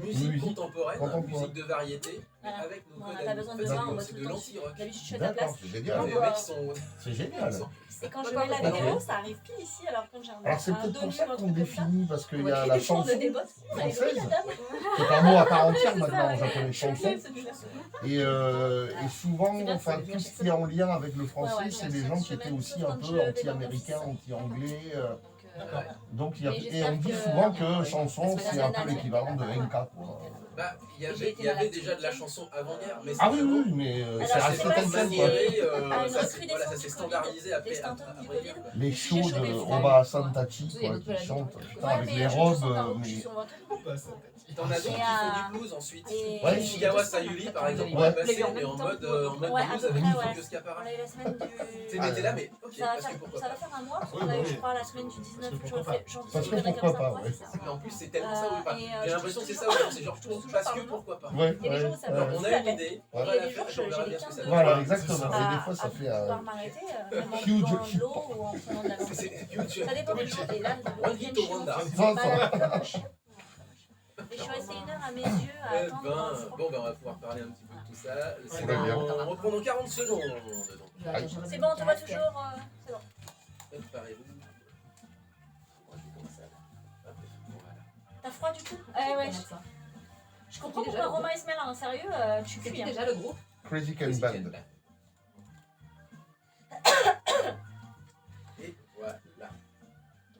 D: musique
B: Musique
D: contemporaine,
B: contemporaine.
D: musique de variété, mais
C: Voilà.
D: avec nos
C: Bon,
D: codes
C: t'as
D: à nous.
C: besoin
D: En
C: de
D: fait,
C: moi, on va
D: c'est
C: tout
D: de
C: le temps.
D: l'anti-rock.
C: D'habitude, je suis à ta
B: D'accord,
C: place.
B: c'est
D: Les
B: génial.
D: mecs sont...
B: C'est génial.
C: Et quand je
A: Pourquoi
C: mets la
A: pas
C: vidéo,
B: Ok.
C: ça arrive pile ici, alors quand j'ai un
B: Alors c'est
C: un
B: peut-être pour
C: demi
B: ça
C: ou un
B: qu'on
C: truc comme ça,
B: définit, parce qu'il
C: on
B: y
C: va
B: a
C: crier
B: la
C: des gens, on
B: chanson
C: a des bottes. Elle est jolie,
B: française,
C: la dame.
B: c'est un mot à part entière
C: C'est
B: maintenant
C: ça,
B: en
C: ouais.
B: japonais, chanson.
C: C'est clair.
B: Et souvent,
C: C'est bien,
B: enfin,
C: c'est bien,
B: tout ce
C: c'est
B: qui est en lien avec le
C: Ouais,
B: français,
C: ouais,
B: c'est
C: je
B: des gens
C: je
B: qui étaient
C: m'aime
B: aussi
C: sauf
B: un
C: quand je
B: peu
C: vais dans
B: anti-américains,
C: le six.
B: anti-anglais.
C: Donc,
B: Donc,
C: Mais
B: et
C: j'espère
B: on dit
C: que-
B: souvent que
C: Ouais.
B: chanson,
C: Parce que
B: c'est
C: la
B: un peu
C: nana,
B: l'équivalent de
C: ouais.
B: NK, quoi.
D: Bah, il y
C: J'ai
D: avait,
C: été
D: il y avait
C: malade
D: déjà
C: tout
D: de la
C: le week-end.
D: chanson avant-guerre, mais
B: Ah oui,
D: simplement,
B: oui, mais
C: Alors,
B: c'est
C: je
B: resté
C: sais pas
B: tel
C: si
B: quel,
C: c'est-
B: quoi.
D: maniéré,
C: à une
D: ça
C: recrudescence
D: s'est
C: du
D: standardisé
C: Covid,
D: après.
C: l'extincteur du
D: après
C: Covid.
D: quoi.
B: Les
C: J'ai
B: shows
C: chopé
B: de
C: froid.
B: Roba Santachi,
A: Il y a
B: quoi,
A: d'autres
B: qui
A: maladies,
B: chantent,
A: toi.
B: putain,
C: Ouais,
B: avec
C: mais
B: les
C: je
B: robes,
C: sens par où je suis
B: mais...
C: sur votre
E: Bah, ça t'a dit.
D: T'en as d'autres qui
C: Et,
D: font du blues ensuite.
C: et-
B: Ouais.
D: Shigawa Sayuri, par exemple, on
B: Ouais.
D: est passé
A: Les
D: mais en mode
C: Ouais, à
D: blues
C: peu
D: avec
C: près,
D: une
C: ouais.
D: Focus Capara.
C: On a eu la semaine du...
D: Tu sais, là, mais ok,
C: Ça va,
D: parce que pourquoi
C: ça va
D: pas.
C: faire un mois, parce
E: Oui,
C: qu'on a
E: bah
C: eu,
E: oui.
C: je crois, la semaine du 19,
E: Parce que
C: je
E: pourquoi
C: fais genre
B: Parce que
C: 18
B: pourquoi
C: comme ça.
B: pas,
C: Ouais,
B: ouais.
C: c'est ça.
D: Et en plus, c'est tellement ça, oui,
C: Et,
D: j'ai l'impression que c'est ça,
C: toujours-
D: ouais, c'est genre,
C: toujours
D: parce
C: par
D: que
C: le nom.
D: pourquoi pas.
B: Ouais,
C: Il y a des jours où ça
B: ouais,
C: peut
B: ouais.
D: On a une idée, on
C: Et
D: va
C: il y a
D: la
C: des jours,
D: faire, on verra
C: j'ai
D: bien ce que
C: les
D: ça
C: quinze
D: donne.
B: Voilà,
E: Ouais,
B: exactement.
E: c'est ça.
B: Et des
C: à
B: fois, ça fait...
C: pouvoir m'arrêter, même en
B: Huge
C: buvant de
B: hip
C: l'eau
B: hop.
C: ou en prenant de la vodka.
D: C'est
C: Ça dépend du jour. Et là, le
D: One
C: week-end,
D: hit
C: je
D: au
C: suis
D: Rwanda.
C: malade comme un chien. Et je suis restée 1 heure à mes yeux à
D: Eh
C: attendre.
D: ben,
C: dans le froid.
D: bon, ben, on va pouvoir parler un petit peu de tout ça. C'est
B: Très bien.
D: on reprend dans 40 secondes. Donc,
C: C'est bon, on te voit toujours. C'est bon.
D: préparez-vous. Moi, je vais comme ça. Hop, voilà.
C: T'as froid du coup Eh ouais, je comprends pourquoi Romain il se met là, hein, sérieux, tu
A: C'est
C: cuis.
A: qui
C: Hein.
A: déjà le groupe?
B: Crazy Can
D: Crazy
B: Band.
D: Cat Band. Et voilà.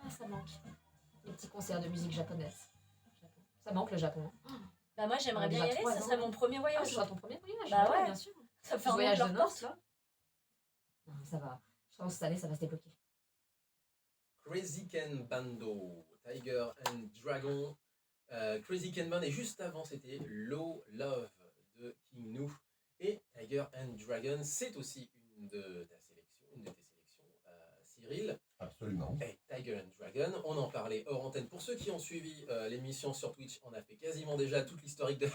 C: Ah, ça manque.
A: Les petits concerts de musique japonaise. Ça manque le Japon.
C: Bah moi j'aimerais bien y
A: Déjà
C: aller,
A: 3
C: ça
A: ans.
C: serait mon premier
A: Ah,
C: voyage.
A: ce sera ton premier voyage.
C: Bah ouais.
A: bien sûr.
C: Ça fait
A: Ton
C: un
A: voyage
C: voyage
A: de
C: leur
A: noces,
C: porte.
A: là. Non, ça va. Je pense que cette année, ça va se débloquer.
D: Crazy Ken Bando, Tiger and Dragon. Crazy Ken Band, et juste avant, c'était Low Love de King Nou. Et Tiger and Dragon, c'est aussi une de tes sélections, Cyril.
B: Absolument.
D: Et Tiger and Dragon, on en parlait hors antenne. Pour ceux qui ont suivi l'émission sur Twitch, on a fait quasiment déjà toute l'historique de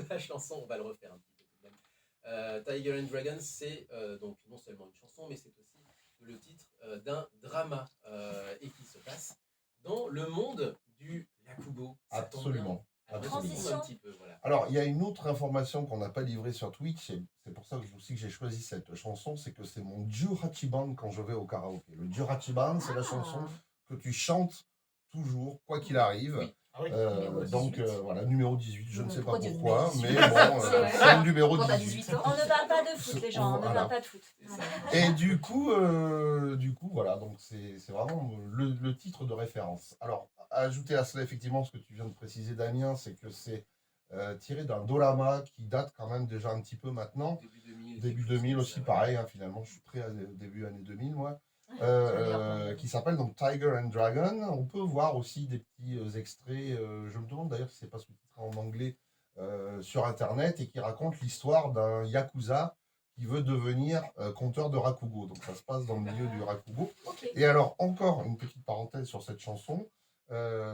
D: la chanson. On va le refaire un petit peu tout de même. Tiger and Dragon, c'est donc non seulement une chanson, mais c'est aussi le titre d'un drama et qui se passe dans le monde du Yakubo. Ça tombe bien.
B: Absolument.
D: Alors,
B: Absolument.
D: explique-nous un petit peu, voilà.
B: Alors, il y a une autre information qu'on n'a pas livrée sur Twitch, et c'est pour ça que aussi que j'ai choisi cette chanson, c'est que c'est mon Jurachiban quand je vais au karaoké. Le Jurachiban, c'est la chanson que tu chantes toujours, quoi qu'il arrive.
D: Oui.
E: Ah oui.
A: Numéro 18.
B: Donc voilà, numéro 18, je ne sais pas
A: Pourquoi tu
B: pourquoi,
A: dis
B: mais
A: numéro
B: bon,
A: 18?
B: c'est le numéro
A: Quand t'as
B: 18.
A: 18 ans.
C: On ne parle pas de foot les gens, on ne
B: Voilà.
C: parle pas de foot.
B: Et du coup, voilà, donc c'est vraiment le titre de référence. Alors, ajouter à cela, effectivement, ce que tu viens de préciser, Damien, c'est que c'est tiré d'un dorama qui date quand même déjà un petit peu maintenant.
D: Début 2000.
B: Début
D: quelque chose
B: 2000
D: comme
B: aussi,
D: ça, ouais.
B: pareil, hein, finalement, je suis très début année 2000, moi.
A: Meilleur.
B: Qui s'appelle donc Tiger and Dragon. On peut voir aussi des petits extraits, je me demande d'ailleurs si c'est pas sous-titré en anglais sur internet, et qui raconte l'histoire d'un Yakuza qui veut devenir conteur de Rakugo. Donc ça se passe dans le milieu du Rakugo.
C: Ok.
B: Et alors, encore une petite parenthèse sur cette chanson,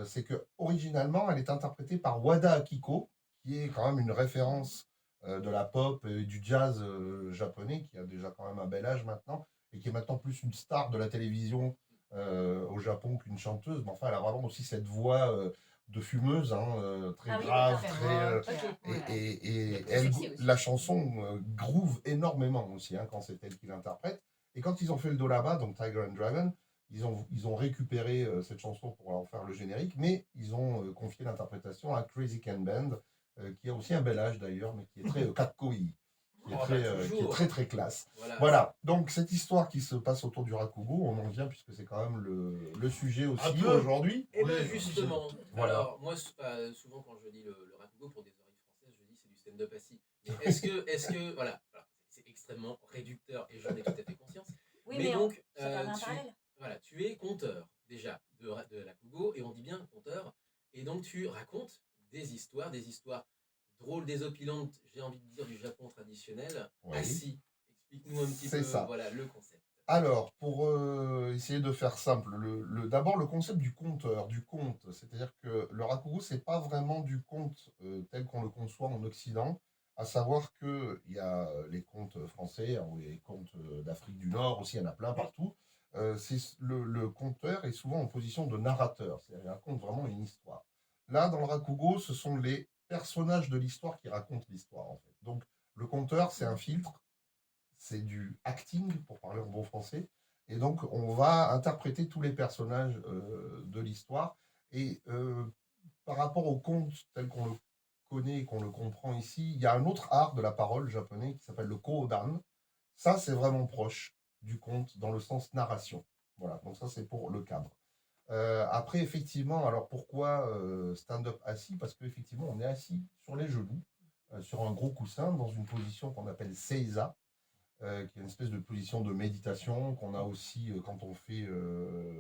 B: c'est que originalement, elle est interprétée par Wada Akiko, qui est quand même une référence de la pop et du jazz japonais, qui a déjà quand même un bel âge maintenant, et qui est maintenant plus une star de la télévision au Japon qu'une chanteuse. Mais enfin, elle a vraiment aussi cette voix de fumeuse, hein, très
C: Ah oui,
B: grave,
C: d'accord.
B: très...
C: Ok.
B: Et
A: Très
B: elle,
A: sexy aussi.
B: la chanson groove énormément aussi, hein, quand c'est elle qui l'interprète. Et quand ils ont fait le dorama, donc Tiger and Dragon, ils ont récupéré cette chanson pour en faire le générique, mais ils ont confié l'interprétation à Crazy Can Band, qui a aussi un bel âge d'ailleurs, mais qui est très katkoi. qui est,
D: Oh,
B: très,
D: bah,
B: qui est
D: toujours.
B: très très classe.
D: Voilà.
B: Voilà, donc cette histoire qui se passe autour du Rakugo, on en vient puisque c'est quand même le sujet aussi
E: Un peu.
B: aujourd'hui.
D: Et bien
E: Oui,
D: justement,
B: voilà.
D: alors moi souvent quand je lis le Rakugo pour des oreilles françaises, je dis c'est du stand-up assis. Mais est-ce que voilà, c'est extrêmement réducteur et j'en ai tout à fait conscience.
C: Oui,
D: mais
C: mais
D: donc
C: ça permet un parallèle.
D: voilà, tu es conteur déjà de Rakugo et on dit bien conteur et donc tu racontes des histoires drôles, désopilantes, j'ai envie de dire du Japon traditionnel,
B: Oui.
D: assis. Explique-nous un petit
B: C'est
D: peu
B: ça.
D: voilà le concept.
B: Alors, pour essayer de faire simple, d'abord le concept du conteur, du conte, c'est-à-dire que le rakugo, c'est pas vraiment du conte tel qu'on le conçoit en Occident, à savoir qu'il y a les contes français, hein, ou les contes d'Afrique du Nord aussi, il y en a plein partout. Le conteur est souvent en position de narrateur, c'est-à-dire qu'il raconte vraiment une histoire. Là, dans le rakugo, ce sont les personnages de l'histoire qui racontent l'histoire, en fait. Donc, le conteur, c'est un filtre, c'est du acting, pour parler en bon français. Et donc, on va interpréter tous les personnages de l'histoire. Et par rapport au conte tel qu'on le connaît et qu'on le comprend ici, il y a un autre art de la parole japonais qui s'appelle le kodan. Ça, c'est vraiment proche du conte dans le sens narration. Voilà, donc ça, c'est pour le cadre. Après, effectivement, alors pourquoi stand-up assis? Parce qu'effectivement, on est assis sur les genoux, sur un gros coussin, dans une position qu'on appelle seiza, qui est une espèce de position de méditation qu'on a aussi quand on fait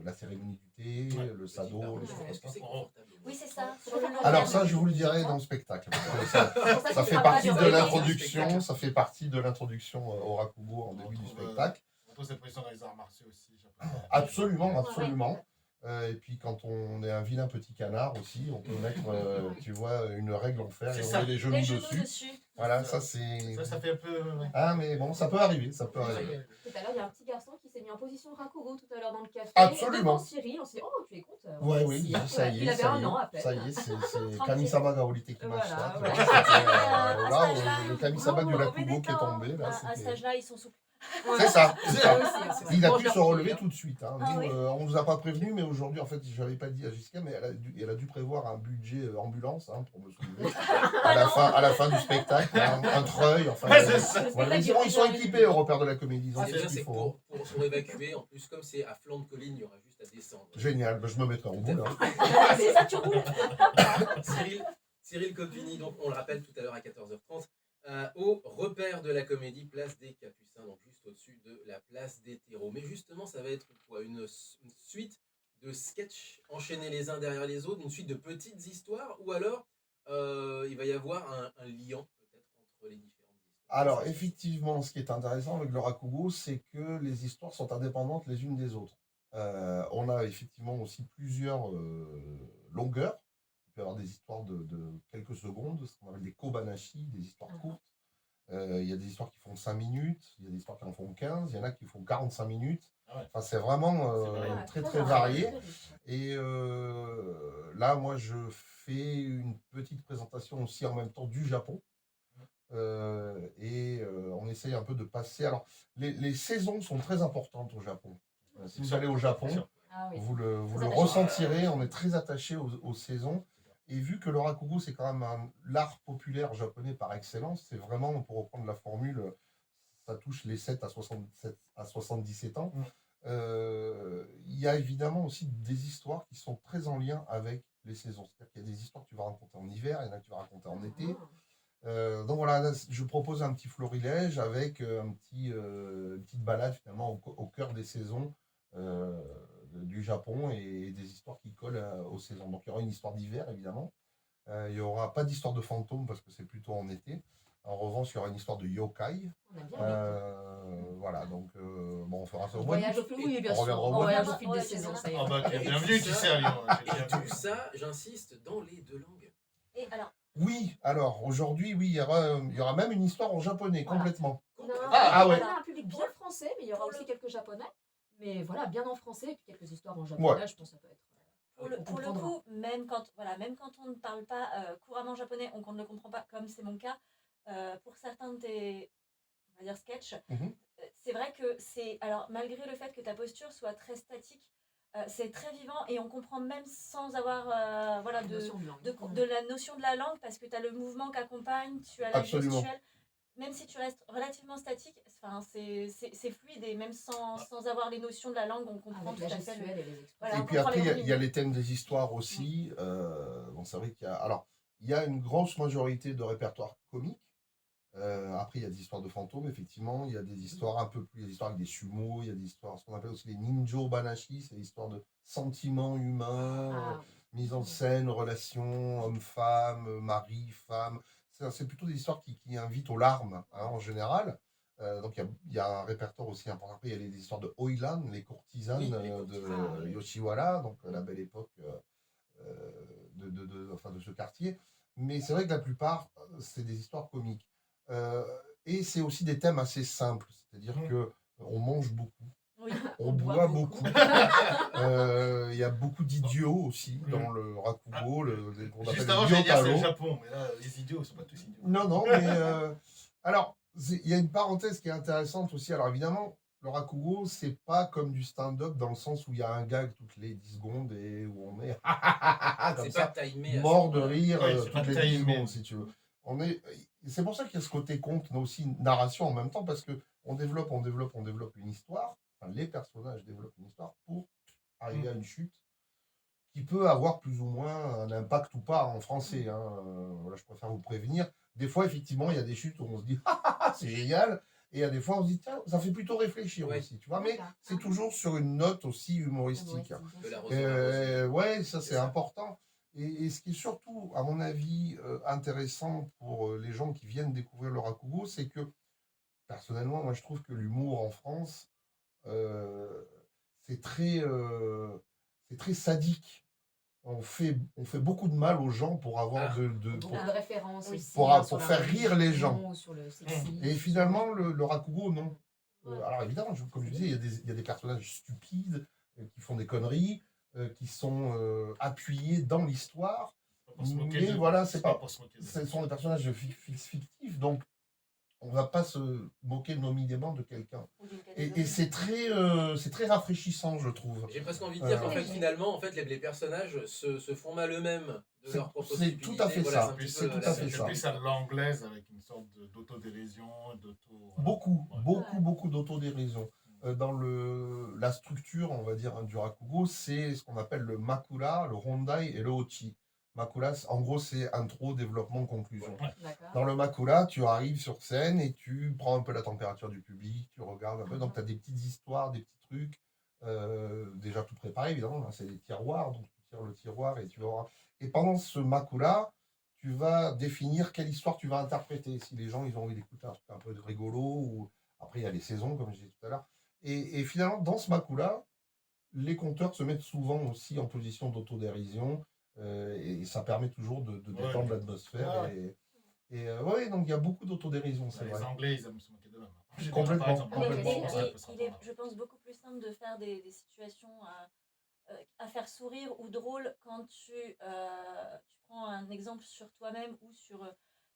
B: la cérémonie du thé,
E: Ouais.
B: le sado, les choses
D: Est-ce
B: comme
D: que c'est
B: ça.
D: confortable?
C: Oui, c'est ça.
A: Sur le long
B: Alors
A: terme,
B: ça, je vous le dirai dans le spectacle. Ça fait
A: fera
B: partie
A: pas
B: de
A: durer.
B: l'introduction, ça fait partie de l'introduction au Rakugo en début du spectacle.
E: On retrouve cette position dans les arts martiaux aussi. japonais.
B: Absolument, absolument. Et puis quand on est un vilain petit canard aussi, on peut mettre, tu vois, une règle en fer
E: C'est
B: et on
E: ça.
B: met les genoux
C: Les genoux
B: dessus.
C: dessus.
B: Voilà, ça c'est...
E: Ça fait un peu. Ouais.
B: Ah mais bon, ça peut arriver, ça peut arriver.
A: Tout à l'heure, il y a un petit garçon qui s'est mis en position Rakugo tout à l'heure dans le café.
B: Absolument.
A: Devant Cyril, on s'est dit, oh, tu es conteur.
B: Ouais, oui,
A: Si, hein,
B: ça y est,
A: il avait
B: ça
A: un
B: y est,
A: an à peine.
B: ça y est, c'est
C: Tranquille.
B: Kami-sama ga orite kimashita.
A: Voilà,
B: tu
A: ouais.
B: vois, c'était,
C: À
B: là,
C: cet âge-là,
B: le Kami-sama du
C: on met
B: Rakugo
C: des
B: qui est
C: temps.
B: tombé, là,
C: À cet
B: c'était...
C: âge-là, ils sont souples.
B: C'est ça, c'est ça.
A: Aussi, hein, c'est vrai.
B: Il a
A: Bon,
B: pu
A: je
B: se
A: leur
B: relever
A: prie,
B: tout de suite. Hein.
C: Ah
B: Nous,
C: oui.
B: on nous a pas prévenu, mais aujourd'hui, en fait, j'avais pas dit à Jessica, mais elle a dû prévoir un budget ambulance hein, pour me soulever à la fin du spectacle, un treuil, enfin.
E: Ouais, c'est ça.
B: Voilà, ils sont équipés au repère de la comédie. Ils ont
D: C'est
B: tout ce
D: bien,
B: qu'il
D: c'est que
B: faut.
D: pour évacuer, en plus, comme c'est à flanc de colline, il y aura juste à descendre.
B: Génial, ben, je me mettrai en boule. Hein.
C: C'est ça, tu roules.
D: Cyril Copini, donc on le rappelle tout à l'heure à 14h30, au repère de la comédie, place des Capucins, donc juste au-dessus de la place des terreaux. Mais justement, ça va être quoi, une suite de sketchs enchaînés les uns derrière les autres, une suite de petites histoires, ou alors il va y avoir un liant peut-être entre les différentes histoires.
B: Alors, effectivement, ce qui est intéressant avec le Rakugo, c'est que les histoires sont indépendantes les unes des autres. On a effectivement aussi plusieurs longueurs. Il peut y avoir des histoires de quelques secondes, ce qu'on appelle des kobanashi, des histoires courtes. Il y a des histoires qui font 5 minutes, il y a des histoires qui en font 15, il y en a qui font 45 minutes.
E: Ah ouais.
B: Enfin, c'est vraiment
C: varié.
B: très très varié. Et là, moi, je fais une petite présentation aussi en même temps du Japon. On essaye un peu de passer. Alors, les saisons sont très importantes au Japon. Si vous allez au Japon,
A: Ah oui.
B: vous le
A: attaché.
B: ressentirez. On est très attaché aux saisons. Et vu que le Rakugo, c'est quand même l'art populaire japonais par excellence, c'est vraiment, pour reprendre la formule, ça touche les 7 à 77 ans. Il y a évidemment aussi des histoires qui sont très en lien avec les saisons. C'est-à-dire qu'il y a des histoires que tu vas raconter en hiver, il y en a que tu vas raconter en été. Donc voilà, là, je propose un petit florilège avec une petite balade finalement au cœur des saisons du Japon et des histoires qui collent aux saisons. Donc il y aura une histoire d'hiver évidemment. Il n'y aura pas d'histoire de fantômes parce que c'est plutôt en été. En revanche, il y aura une histoire de yokai.
A: On a bien
B: Voilà, donc bon, on fera ça au
A: On
B: mois
A: voyage
B: d'août.
A: au fil, oui, bien
B: On
A: sûr.
B: reviendra au
A: On
B: mois
A: voyage
C: d'août.
A: au fil des saisons, ça y est.
E: Ah bah, t'es
D: Et
E: bienvenue,
D: tout
E: tu
D: ça-
E: sais, à Lyon. J'ai
D: Et
E: bien vu.
D: tout ça, j'insiste, dans les deux langues.
C: Et alors,
B: Oui, alors aujourd'hui, oui, il y aura même une histoire en japonais,
A: Voilà.
B: complètement.
A: Non,
B: Ah ouais.
A: On a un public bien français, mais il y aura aussi quelques japonais. Mais voilà, bien en français, et puis quelques histoires en japonais,
B: Ouais.
A: je pense que ça peut être.
C: pour
A: on
C: le
A: comprendra.
C: coup, même quand on ne parle pas couramment japonais ou qu'on ne le comprend pas, comme c'est mon cas, pour certains de tes, on va dire, sketchs,
B: Mhm.
C: c'est vrai que c'est. Alors, malgré le fait que ta posture soit très statique, c'est très vivant et on comprend même sans avoir
A: Notion de langue.
C: de la notion de la langue parce que tu as le mouvement qui accompagne, tu as la
B: Absolument.
C: gestuelle. même si tu restes relativement statique, c'est fluide et même sans avoir les notions de la langue, on comprend
A: Avec
C: tout
A: la
C: à fait.
A: gestuelle et les expressions.
C: Voilà,
B: Et
C: on
B: puis
C: comprend
B: après,
C: les
B: il y a
C: règles.
B: les thèmes des histoires aussi. Bon, c'est vrai qu'il y a. Alors, il y a une grosse majorité de répertoires comiques. Après, il y a des histoires de fantômes, effectivement. Il y a des histoires un peu plus. Il y a des histoires avec des sumo. Il y a des histoires, ce qu'on appelle aussi les ninjo banashi. C'est des histoires de sentiments humains, mise en scène, relations homme-femme, mari-femme. C'est plutôt des histoires qui invitent aux larmes, hein, en général. Donc, il y a un répertoire aussi important. Après, il y a les histoires de Oilan, les courtisanes
D: Oui, les
B: de
D: courtisanes.
B: Yoshiwara, donc la belle époque enfin, de ce quartier. Mais c'est vrai que la plupart, c'est des histoires comiques. Et c'est aussi des thèmes assez simples, c'est-à-dire que on mange beaucoup,
C: Oui.
B: on boit beaucoup. Il y a beaucoup d'idiots aussi dans le rakugo, qu'on appelle
E: Juste
B: le
E: avant, j'allais dire c'est le
B: ryotaro.
E: Japon, mais là, les idiots, ils sont pas tous idiots.
B: Non, mais alors, il y a une parenthèse qui est intéressante aussi. Alors évidemment, le rakugo, c'est pas comme du stand-up dans le sens où il y a un gag toutes les 10 secondes et où on est comme
D: C'est
B: ça,
D: pas timé à
B: mort
D: ce
B: de
D: moment-là.
B: rire
E: Ouais, c'est
B: toutes
E: pas
B: les 10
E: timé.
B: secondes, si tu veux. C'est pour ça qu'il y a ce côté conte, mais aussi narration en même temps, parce que on développe une histoire. Enfin, les personnages développent une histoire pour arriver à une chute qui peut avoir plus ou moins un impact ou pas en français. Hein. Voilà, je préfère vous prévenir. Des fois, effectivement, il y a des chutes où on se dit c'est génial. Et il y a des fois, on se dit tiens, ça fait plutôt réfléchir
D: Ouais.
B: aussi. Tu vois, mais
A: D'accord.
B: c'est toujours sur une note aussi humoristique.
D: De l'arroseur.
B: Ouais, ça
D: C'est
B: c'est
D: ça.
B: important. Et ce qui est surtout, à mon avis, intéressant pour les gens qui viennent découvrir le rakugo, c'est que personnellement, moi je trouve que l'humour en France, euh, c'est c'est très sadique. On fait beaucoup de mal aux gens pour avoir
A: Beaucoup de références
C: Oui.
A: aussi.
B: pour
A: hein, sur la
B: faire rire les
A: religion,
B: gens.
A: Sur le sexisme.
B: Et finalement, le rakugo, non.
C: Ouais.
B: Alors évidemment, comme je disais, il y a des personnages stupides qui font des conneries, qui sont appuyés dans l'histoire.
E: Pour se moquer
B: Mais
E: d'eux.
B: voilà, c'est pas,
E: pour se moquer d'eux.
B: ce sont des personnages fictifs, donc on va pas se moquer nominément de quelqu'un.
C: Ou d'une
B: Et
C: catégorie.
B: c'est très rafraîchissant, je trouve.
D: J'ai presque envie de dire qu'en fait,
C: Ouais.
D: finalement, en fait, les personnages se font mal eux-mêmes de
B: C'est-
D: leur propre
B: c'est
D: stupidité.
B: tout à fait
D: Voilà,
B: ça.
D: un petit
B: C'est
D: peu
B: tout
D: la
B: à fait
D: même
B: ça.
E: C'est
D: chose.
E: plus à l'anglaise avec une sorte d'autodérision,
B: Beaucoup,
E: Ouais.
B: beaucoup, beaucoup d'autodérision. Dans la structure, on va dire, hein, du rakugo, c'est ce qu'on appelle le makura, le rondai et le ochi. Makura, en gros, c'est intro, développement, conclusion.
A: D'accord.
B: Dans le makura, tu arrives sur scène et tu prends un peu la température du public, tu regardes un peu. Donc, tu as des petites histoires, des petits trucs, déjà tout préparé, évidemment. Là, c'est des tiroirs, donc tu tires le tiroir et tu vas voir. Et pendant ce makura, tu vas définir quelle histoire tu vas interpréter. Si les gens ils ont envie d'écouter un truc un peu rigolo, ou après il y a les saisons, comme je disais tout à l'heure. Et finalement, dans ce makura, les conteurs se mettent souvent aussi en position d'autodérision, et ça permet toujours de détendre l'atmosphère.
E: Ouais.
B: Ouais, donc il y a beaucoup d'autodérision, c'est
E: Les
B: vrai.
E: Anglais, ils aiment se moquer d'eux-mêmes. En général,
B: Complètement,
E: par exemple,
C: Mais
B: complètement.
E: Angleterre, ça peut se
C: il est,
E: répandre.
C: je pense, beaucoup plus simple de faire des situations à faire sourire ou drôles quand tu prends un exemple sur toi-même ou sur.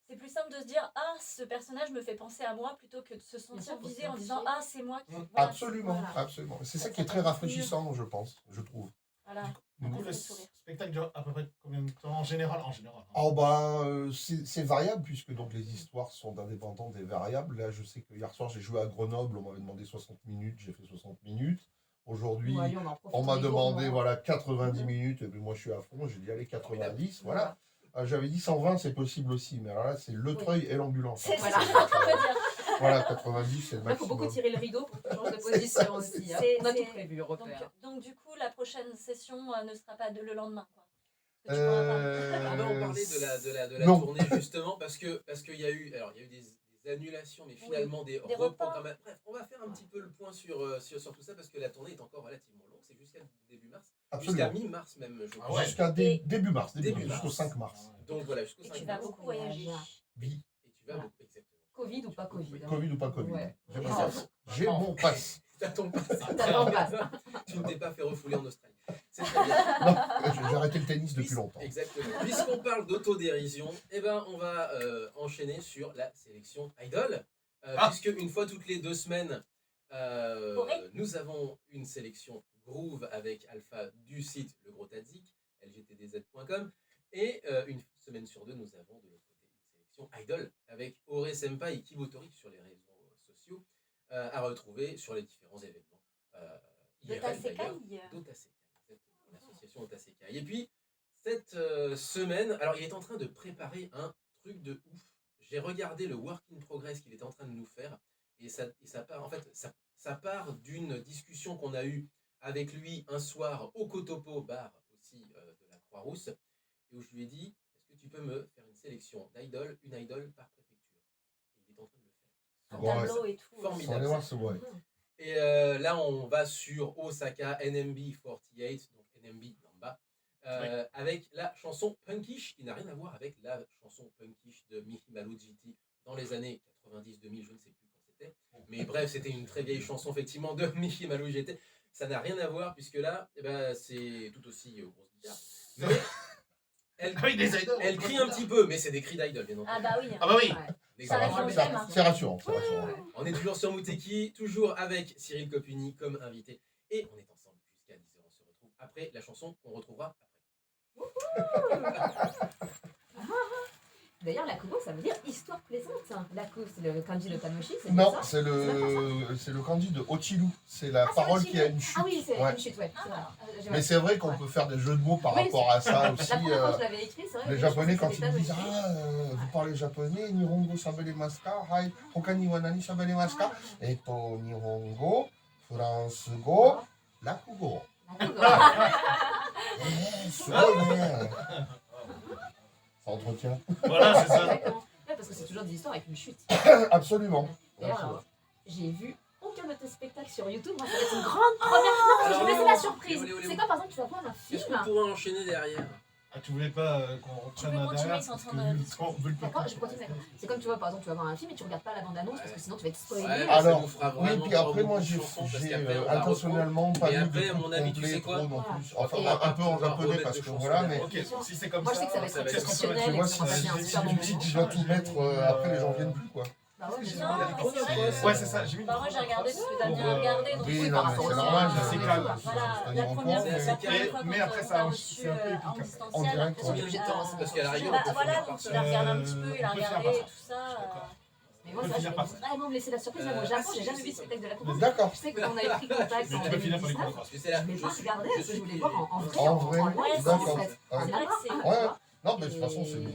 C: C'est plus simple de se dire ah, ce personnage me fait penser à moi plutôt que de se sentir
A: sûr, faut
C: visé en
A: se
C: disant
A: identifier.
C: ah, c'est moi qui. Voilà,
B: Absolument,
C: voilà.
B: absolument. C'est ça
C: Ça
B: qui est
C: passe
B: très
C: beaucoup
B: rafraîchissant, je pense, je trouve.
C: Voilà.
B: Mm.
E: Du coup,
C: Ça
E: le
C: fait sourire.
E: spectacle dure à peu près combien de temps en général? En général. Hein.
B: Oh bah, c'est variable puisque donc les histoires sont indépendantes et variables. Là, je sais que hier soir, j'ai joué à Grenoble, on m'avait demandé 60 minutes, j'ai fait 60 minutes. Aujourd'hui,
A: Nous, à Lyon, on en profite,
B: on m'a
A: est
B: demandé
A: gourmands.
B: voilà 90 minutes et puis moi je suis à fond, j'ai dit allez 90, voilà.
A: Voilà.
B: J'avais dit 120, c'est possible aussi, mais alors là c'est le
A: Oui.
B: treuil et l'ambulance.
C: C'est
B: Hein.
C: ça, on peut dire.
B: Voilà, 90 c'est le
A: Là, il faut beaucoup
B: maximum.
A: tirer le rideau pour que tu changes de
B: C'est
A: position
B: ça,
A: aussi. Hein.
C: c'est-
A: On a tout
C: c'est-
A: prévu,
C: Donc,
A: européen.
C: donc, du coup, la prochaine session ne sera pas le lendemain. Quoi. Parce que tu pourras pas.
D: On va en parler de la
B: non.
D: tournée justement parce qu'il y a eu des annulations mais finalement des
C: des
D: reprogrammations. Bref, on va faire un petit peu le point sur tout ça parce que la tournée est encore relativement longue, c'est jusqu'à début mars, jusqu'à
B: Absolument.
D: mi-mars même je
E: Ah
D: crois.
E: ouais.
B: Jusqu'à
C: Et-
B: début mars,
D: Début
B: jusqu'au
D: mars.
B: 5 mars.
D: Donc voilà, jusqu'au
C: Et
D: 5
C: tu vas
D: mars.
C: beaucoup voyager.
B: Oui,
D: Et tu vas
A: Voilà.
D: beaucoup, exactement.
A: Covid ou pas Covid. hein.
B: Covid ou pas Covid.
A: Ouais.
B: J'ai
A: Et
B: mon
A: ça,
B: pass. J'ai mon pass.
D: T'as ton pass.
A: T'as ton pass.
D: Tu ne t'es pas fait refouler en Australie. C'est très bien.
B: Non, j'ai arrêté le tennis depuis longtemps.
D: Exactement. Puisqu'on parle d'autodérision, eh ben, on va enchaîner sur la sélection Idol. Puisque une fois toutes les 2 semaines, nous avons une sélection Groove avec Alpha du site Le Gros Tadzik, lgtdz.com. Et une semaine sur 2, nous avons de l'autre côté une l'association Idol avec Ore Senpai et Kibotori sur les réseaux sociaux à retrouver sur les différents événements. IRL d'ailleurs. Dotasekai, l'association Dotasekai. Et puis, cette semaine, alors il est en train de préparer un truc de ouf. J'ai regardé le work in progress qu'il est en train de nous faire et ça part, en fait, ça part d'une discussion qu'on a eue avec lui un soir au Kotopo, bar aussi de la Croix-Rousse, et où je lui ai dit, est-ce que tu peux me faire une sélection d'idoles, une idole par préfecture? Et il est en train de le faire.
C: Un tableau et tout.
D: Formidable.
B: Voir ce bois.
D: Et là, on va sur Osaka NMB48, donc NMB Namba, avec la chanson Punkish, qui n'a rien à voir avec la chanson Punkish de Mihimaru GT dans les années 90-2000, je ne sais plus quand c'était. Mais bref, c'était une très vieille chanson, effectivement, de Mihimaru GT. Ça n'a rien à voir, puisque là, eh ben, c'est tout aussi grosse guitare. Mais elle crie un petit peu, mais c'est des cris d'idol, bien entendu.
C: Ah bah oui.
E: Ah bah oui.
D: Des
C: Ça
D: grands-
C: reste dans le
B: Ça-
C: thème, hein.
B: C'est rassurant. C'est rassurant.
D: On est toujours sur Mouteki, toujours avec Cyril Copini comme invité. Et on est ensemble jusqu'à 10h. On se retrouve après la chanson qu'on retrouvera après.
A: D'ailleurs, Lakugo, ça veut dire histoire plaisante. Laku, c'est le kanji de Tanoshi, c'est
B: Non,
A: ça
B: c'est le kanji de Ochiru. C'est la
A: Ah, c'est
B: parole
A: Ochiru.
B: qui a une chute.
A: Ah oui, c'est
B: Ouais.
A: une chute, ouais. c'est vrai.
B: Mais c'est vrai qu'on peut faire des jeux de mots par
A: Oui,
B: rapport à ça aussi.
A: La première fois que je l'avais écrit, c'est vrai.
B: Les
A: que
B: japonais,
A: je
B: quand
A: pensais
B: ils
A: que
B: disent
A: c'était Tanoshi.
B: vous parlez japonais, Nihongo sabelemasu ka? Hai, hoka ni wa nani sabelemasu ka? Nihongo, Fransugo, Lakugo.
A: Lakugo.
B: C'est vrai, ça entretient.
E: Voilà, c'est ça.
A: Exactement. Ouais, parce que c'est toujours des histoires avec une chute.
B: Absolument.
A: D'ailleurs, alors, j'ai vu aucun de tes spectacles sur YouTube. Moi, ça va être une grande première. Non,
D: Alors,
A: je vais laisser la surprise.
D: olé, olé, olé.
A: C'est quoi, par exemple, tu vas voir un
D: Est-ce
A: film?
D: qu'on pourrait enchaîner derrière?
E: Ah, tu voulais pas qu'on reprenne
C: peux
E: un
C: continuer,
E: derrière
C: ils sont en
E: parce
C: train
E: que
C: de
E: vu
C: discuter.
E: vu le peu
A: D'accord, je continue. D'accord. C'est comme tu vois, par exemple, tu vas voir un film et tu regardes pas la bande-annonce parce que sinon tu vas être spoilé.
D: Ouais, mais
B: Alors,
D: ça nous fera
B: Oui,
D: vraiment
B: puis
D: pas
B: après, moi,
D: beaucoup de
B: j'ai
D: chansons, parce qu'après, on la
B: intentionnellement pas
D: Et
B: mis de
D: après, à
B: trucs
D: mon avis, tu sais
B: complets
D: quoi
B: trop non
A: Voilà.
B: plus. Enfin,
A: Et
B: un peu en
D: on va
B: japonais
D: remettre
B: parce
D: de
B: que
D: chansons
B: voilà, mais
D: d'abord.
E: Ok, si c'est comme
A: Moi,
E: ça.
A: je sais que ça va être
D: ça va être
A: exceptionnel
B: tu
A: et
B: vois,
A: que ça va passer un
B: si
A: super bon
B: tu me dis
A: moment.
B: que je dois tout mettre, après les gens viennent plus quoi.
A: Bah ouais,
E: J'ai
A: mais
C: Non,
E: mis
A: non,
E: les
C: mais
E: micros,
C: c'est vrai que-
E: Ouais, c'est ça, j'ai mis
C: Bah, moi j'ai regardé parce que Damien
E: Pour,
C: a regardé. Donc
B: Oui,
C: oui,
B: non,
C: par
B: mais
C: rapport
B: c'est
C: au
B: normal,
C: film,
E: c'est
C: voilà,
E: calme,
C: voilà,
B: c'est
C: la
B: tenir en
C: première,
B: compte,
C: c'est la
B: mais-
C: première fois
E: mais
C: quand
E: après,
C: on
E: ça
C: l'a
E: a-
C: reçu
E: c'est un peu épique,
C: en
E: après.
B: En
C: distanciel.
B: direct,
D: Parce qu'il est temps, parce qu'à la rigueur,
C: Bah
D: on peut
C: voilà,
D: finir
C: donc
D: par
C: il a regardé un petit
E: Euh,
C: peu, il a
E: on peut finir
C: regardé
E: par
C: tout ça.
E: D'accord.
A: Mais moi,
E: On
A: ça,
E: peut
A: je
E: finir
A: vais
E: par ça.
A: vraiment me laisser la surprise. Moi, au
D: Ah,
A: Japon,
D: si,
A: j'ai jamais
D: si,
A: vu de
D: si.
A: spectacle de la comédie.
B: D'accord.
A: Je sais qu'on avait pris contact
E: Mais
A: en
E: tu vas finir par les
A: 2019.
E: connaître.
D: C'est la
A: Je l'ai pas regardé parce que je voulais voir en vrai,
B: En vrai,
A: en live,
B: d'accord.
A: en fait.
B: Ouais.
A: En
C: C'est vrai que
A: avant,
C: c'est-
A: hein,
B: Ouais.
A: tu vois.
B: Non, mais de toute façon,
A: Et-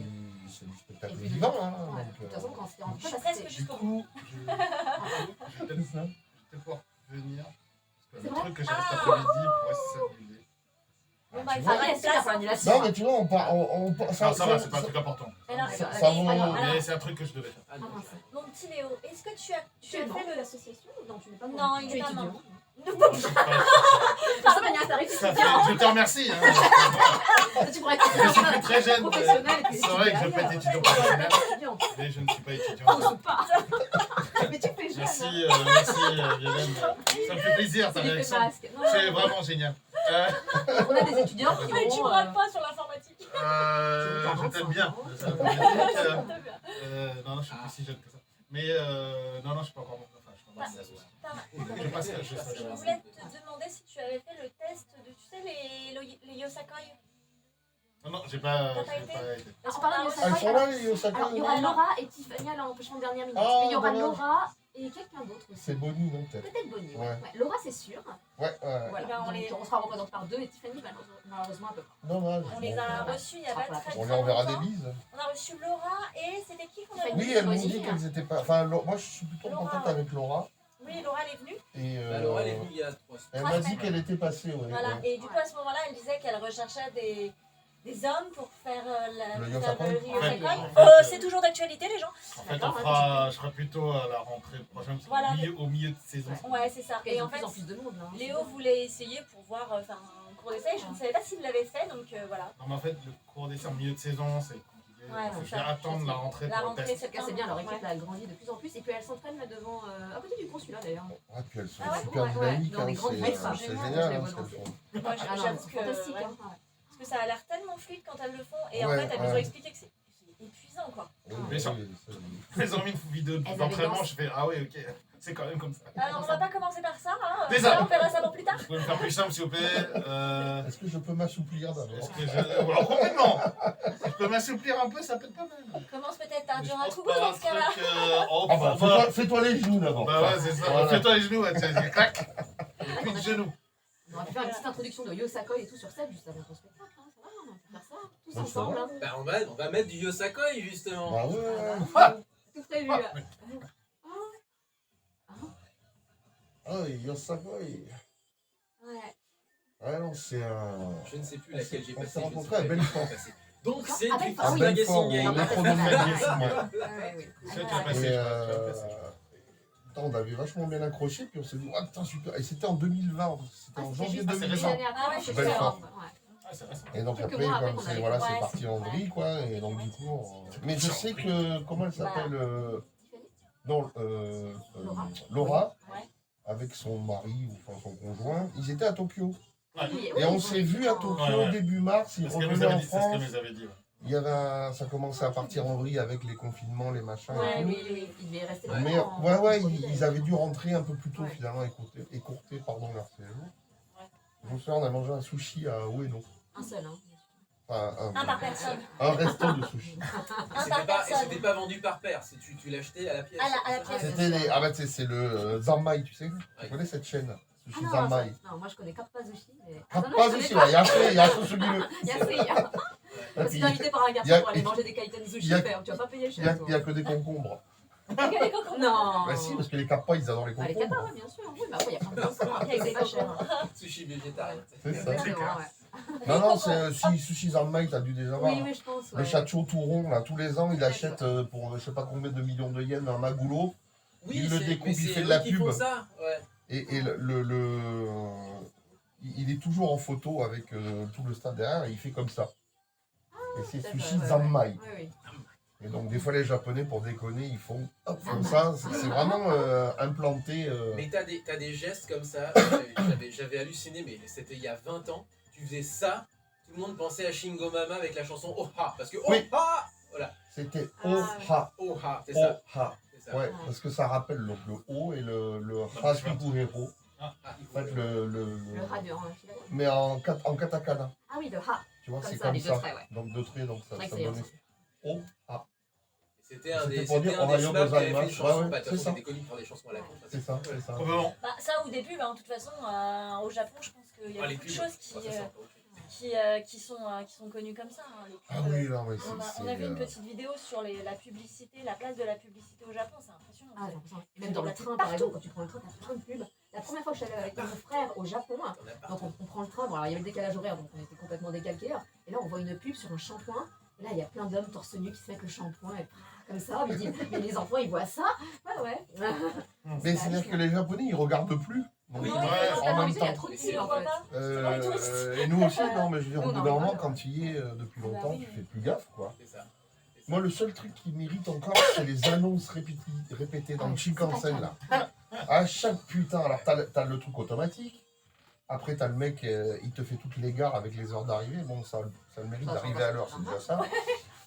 B: c'est du spectacle
A: Et puis,
B: vivant.
A: ouais,
B: Hein,
A: de toute façon, quand c'était en
C: Je suis
A: fait,
C: presque
A: c'était-
E: Du
C: jusqu'au bout.
E: coup, je vais peut-être pouvoir venir. Parce que
A: C'est
E: le
A: vrai
E: truc que j'ai cet après-midi pourrait s'annuler.
C: Bon,
B: Ah,
C: bah,
B: tu
C: il
B: vois.
C: faudra
A: Ah,
C: une
A: bien sûr,
C: place.
A: pour
C: hein.
A: l'annulation.
B: Non, mais tu vois, on part.
E: Ça va, c'est pas un truc important.
C: Alors,
A: Ça
B: ça vaut-
C: alors,
E: Mais c'est un truc que je devais faire.
D: Ah, non,
A: Ah, mince.
C: mon petit Léo, est-ce que tu as
A: Tu es membre
C: fait
A: de
C: le...
A: l'association ou non, tu n'es pas membre?
C: Non, il
A: Tu
C: est
A: es
C: pas
A: étudiant.
C: membre.
E: Non, je sais pas.
A: Par contre, Agnès, t'arrives,
E: Ça fait- Je te remercie. Hein.
A: tu pourrais être
E: Je suis plus très jeune.
A: professionnel. et puis
E: C'est vrai que je peux être étudiant professionnel,
A: étudiant.
E: mais je ne suis pas étudiant.
A: Ou pas. Mais tu fais jeune.
E: Merci,
A: hein.
E: merci Violaine. Ça me fait plaisir ta
A: C'est l'effet
E: réaction.
A: masque. Non,
E: C'est
A: non,
E: vraiment génial.
A: on a des étudiants qui
C: Mais tu
A: vont.
C: braques pas sur l'informatique.
E: Je t'aime bien.
A: Ça
E: Non, non, je suis plus si jeune que ça. Mais non, je suis pas encore bon. Enfin, je suis pas bon. Je passe je
C: Je
E: sais.
C: voulais te demander si tu avais fait le test de, tu sais, les Yosakoi.
E: Non, j'ai pas
C: T'as pas
E: été.
A: Tu parles de
B: Elles sont là, les
A: Alors,
B: Yosaka.
A: il y aura Laura et Tiffany à l'empêchement de dernière minute.
B: Ah,
A: Mais il y aura
B: dommage.
A: Laura et quelqu'un d'autre aussi.
B: C'est Bonnie, non, peut-être.
A: Peut-être Bonnie.
B: Ouais.
A: Ouais. Laura, c'est sûr.
B: Ouais, ouais.
A: Voilà.
C: Eh ben, on
A: Donc,
C: les-
A: on sera représenté par deux et Tiffany, malheureusement, un peu pas.
B: Dommage.
C: On les a reçus il y a pas très
B: On
C: très
B: leur enverra des
C: longtemps.
B: bises.
C: On a reçu Laura et c'était qui qu'on a
A: Tiffany.
B: Oui,
C: reçu
B: elles m'ont
A: Bonnie.
B: dit qu'elles étaient pas. Enfin, moi, je suis plutôt
C: Laura,
B: contente
C: ouais.
B: avec Laura.
C: Oui, Laura elle est venue.
B: Et
D: Bah, Laura, elle est venue il y a 3 semaines.
B: elle m'a dit qu'elle était passée, ouais.
C: Voilà.
B: ouais.
C: Et du coup, à ce moment-là, elle disait qu'elle recherchait des hommes pour faire
B: Le
C: le
B: Yosakoi.
C: Yosakoi.
A: Ouais.
C: C'est toujours d'actualité, les gens.
E: En fait,
A: D'accord,
E: je serai plutôt à la rentrée prochaine, parce
C: Voilà.
E: au milieu de saison.
C: Ouais, c'est ça.
A: Et
C: Et
A: en
C: en fait,
A: plus en plus de monde. Là, hein.
C: Léo voulait essayer pour voir faire un cours d'essai. Je ne savais pas s'il l'avait fait, donc voilà.
E: Non, mais en fait, le cours d'essai en milieu de saison, c'est compliqué.
C: Ouais,
E: Donc,
C: c'est
E: je
C: ça.
E: vais attendre la rentrée
C: La
E: pour le
C: rentrée,
E: test.
A: En tout cas, c'est bien, leur équipe
C: Ouais.
A: là, elle grandit de plus en plus. Et puis elle s'entraîne là devant, à côté du consulat d'ailleurs.
B: Ouais, puis elles sont
C: Ah ouais,
B: super
A: ouais,
B: dynamiques,
A: dans des
B: hein,
A: grandes
B: c'est
A: villes,
B: c'est
A: c'est génial,
B: génial
A: je les
B: hein,
A: vois
B: ce qu'elles
A: danser.
B: font.
C: Moi,
A: Ah non,
C: j'avoue
A: c'est
C: que
A: fantastique.
C: ouais.
A: Hein. Ouais.
C: Parce que ça a l'air tellement fluide quand elles le font. Et en
B: Ouais,
C: fait, elles nous ont
B: ouais.
C: expliqué que c'est épuisant, quoi.
B: Oui,
E: Bien sûr.
B: oui, ça-
E: Ils ont mis une vidéo
A: Elles
E: d'entraînement,
A: avaient
E: je fais ah oui, ok, c'est quand même comme ça.
C: Alors, on va pas commencer par ça. Hein.
E: Déjà.
C: Ça, on verra ça pour plus tard.
E: Vous pouvez me faire plus simple, s'il vous plaît.
B: Est-ce que je peux m'assouplir d'abord
E: Est-ce que je. Alors, complètement. Si je peux m'assouplir un peu, ça peut être pas mal.
C: Commence peut-être faire du
E: Je pense
C: rakugo
E: par
C: dans
E: un
C: ce cas-là.
E: truc,
B: Ah bah, fais-toi les genoux d'abord.
E: Bah ouais, c'est ça.
B: Voilà.
E: Fais-toi les genoux, ouais, clac. Et puis de genoux.
A: On aurait pu faire une petite introduction de Yosakoi et tout sur scène juste avant ton spectacle. Hein. Ça va, on peut faire ça tous
B: Ouais, ça
A: ensemble.
B: va.
A: Hein.
D: Bah, on va mettre du Yosakoi justement.
B: Bah ouais.
A: Tout prévu.
E: Ah,
A: là.
B: Ah, Yosakoi.
A: Ouais.
B: Ah non, c'est un.
D: Je ne sais plus laquelle j'ai
B: On
D: passé.
B: s'est
D: je ne sais
B: rencontrés à
D: plus laquelle
B: Belfort.
D: j'ai passé. Donc c'est
A: Ah,
D: du
A: Belfort,
B: À
A: oui.
B: Belfort,
D: Game.
B: au Necronomie Game, ouais.
A: Ouais, oui.
E: C'est vrai que tu
A: Ah,
E: as passé,
B: Et
E: tu as passé.
B: putain, on avait vachement bien accroché, puis on s'est dit, ah putain, super. Et c'était en 2020, c'était en janvier
A: juste
B: 2020.
E: récent.
A: l'année après,
C: Ah ouais,
A: c'est
B: Belfort.
A: Belfort. Ouais.
E: Ah, c'est récent.
B: Et donc
A: Quelques
B: après,
A: mois après
B: comme
A: qu'on
B: c'est
A: avait
B: voilà,
C: fait.
B: c'est
C: Ouais,
B: parti
C: c'est-
B: en vrille, quoi. Et donc du coup, mais je sais que comment elle s'appelle
A: Tiffany
B: non,
A: Laura.
B: Laura,
C: Ouais.
B: avec son mari ou enfin son conjoint, ils étaient à Tokyo.
E: Ouais.
A: Oui,
B: Et on
A: oui,
B: s'est
A: oui.
B: vu à
A: Oh.
B: Tokyo
E: Ouais, ouais.
B: début mars. Ils
E: C'est ce qu'elle nous
B: revenaient
E: avait
B: en
E: dit, c'est ce qu'elle
B: France.
E: nous avait dit. Ouais.
B: Il y avait, ça commençait à partir en vrille avec les confinements, les machins.
A: Ouais,
B: et tout.
A: oui, il devait rester
B: Mais
A: longtemps,
B: ouais,
A: en
B: ils avaient dû rentrer un peu plus tôt
A: Ouais.
B: finalement, écourter pardon, leur séjour.
C: Ouais.
B: Je me souviens, on a mangé un sushi à Ueno.
A: Un seul, hein.
B: Enfin,
C: Un par personne.
B: un resto de sushi.
C: Un par
D: Et
C: personne.
D: c'était pas vendu par paire, tu l'achetais à la pièce.
C: À la pièce.
B: C'était les. Ah bah tu sais, c'est le Zanmai, tu sais. Tu
D: Ouais.
B: connais cette chaîne
A: Ah
B: Sushi
A: non,
B: Zanmai.
A: non, moi je connais Kappazushi. Mais... Ah, non, non,
B: Pas
A: je
B: aussi,
A: connais
B: il y a fait, il y a Sosugile.
A: Il y a fait. Je suis invité par un
B: Il y a-
A: garçon pour aller manger des kaiten sushi.
B: il y a-
A: Tu vas pas payer
B: Il y a,
A: cher.
B: il y a que des concombres.
A: Non.
B: Bah si, parce que les kappas, ils adorent les
A: Ah, les
B: concombres.
A: kappas, ouais, bien sûr. Oui, bah après, il y a plein de façons. Après, c'est pas cher. Hein.
D: Sushi végétarien.
B: C'est ça.
A: Exactement, ouais.
B: Non, c'est Sushi Zanmai, t'as dû déjà voir.
A: Oui, oui, je pense.
B: Le
A: Ouais.
B: Chacho tout rond, là, tous les ans, il achète pour je sais pas combien de millions de yens un magoulot.
D: Oui,
B: Il le
D: c'est-
B: découpe,
D: mais
B: il
D: c'est
B: fait de
D: eux
B: la
D: qui
B: pub.
D: font ça, ouais.
B: Et il est toujours en photo avec tout le stade derrière et il fait comme ça. Et c'est
A: D'accord,
B: Sushi
A: ouais,
B: Zanmai.
A: Oui, oui.
B: Et donc des fois les Japonais pour déconner ils font hop comme ça. C'est vraiment implanté.
D: Mais t'as des gestes comme ça, j'avais halluciné, mais c'était il y a 20 ans. Tu faisais ça, tout le monde pensait à Shingo Mama avec la chanson Oha. Parce que
B: Oui.
D: Oha Voilà,
B: C'était
A: Ah,
B: Oha.
D: Oha, c'est ça.
B: Oha.
D: C'est ça.
B: Ouais, parce que ça rappelle donc, le O et le Ha Sukuhero.
D: Ah,
B: En fait
A: Le radio, hein, tu l'as dit.
B: mais en katakana.
A: Ah oui, le ha.
B: Tu vois,
A: Comme
B: c'est
A: ça,
B: comme
A: les deux
B: ça.
A: traits, ouais.
B: Donc deux traits, donc ça,
A: C'est vrai que
B: ça
A: c'est
B: donnait
A: bien.
B: Oha.
D: C'était un
B: C'était
D: des
B: pour dire
D: SMAP
B: Ohio
D: qui avait fait une
B: gozaimasu.
D: chanson,
B: Ouais, ouais,
D: bah, de toute
B: c'est
D: façon,
B: ça.
D: c'était connu pour des chansons à la con.
B: C'est ça, c'est ça.
E: Probablement.
C: Bah, ça ou des pubs, hein, de toute façon, au Japon, je pense qu'il y a
D: Ah, les
C: beaucoup de
D: pubs.
C: choses
D: Ah, ça, c'est encore autre chose.
C: qui sont connues comme ça. Hein, les
B: Ah
C: pubs.
B: oui, non, mais
C: On a vu une petite vidéo sur la publicité, la place de la publicité au Japon, c'est impressionnant.
A: Ah, j'ai l'impression. Même dans le train, par exemple, quand tu prends le train, t'as plein de pubs. La première fois que je suis allée avec mon frère au Japon,
D: T'en as pas.
A: donc on prend le train, bon alors il y avait le décalage horaire, donc on était complètement décalqués. Et là on voit une pub sur un shampoing, et là il y a plein d'hommes torse nu qui se mettent le shampoing, et comme ça, ils disent, mais les enfants ils voient ça. Ouais, ouais.
B: Mais c'est-à-dire que les Japonais, ils regardent plus. Donc,
D: Oui,
C: ouais,
B: en même
A: il y a
B: temps.
A: trop de
C: Tu
A: pubs
C: le
A: en
C: vois
A: fait.
C: pas C'est pour les touristes.
B: Et nous aussi, non, mais je veux dire,
A: Nous,
B: au
A: on
B: bout
A: en
B: d'un moment,
A: rigole.
B: quand tu y es depuis
C: Ah bah
B: longtemps,
C: oui.
B: tu fais plus gaffe, quoi.
D: C'est ça.
B: Moi, le seul truc qui m'irrite encore, c'est les annonces répétées dans le Shinkansen, là. À chaque putain, alors t'as le truc automatique. Après, t'as le mec, il te fait toutes les gares avec les heures d'arrivée. Bon, ça a le mérite
A: Ça,
B: d'arriver
A: ça,
B: à l'heure,
A: ça,
B: c'est
A: ça.
B: déjà ça.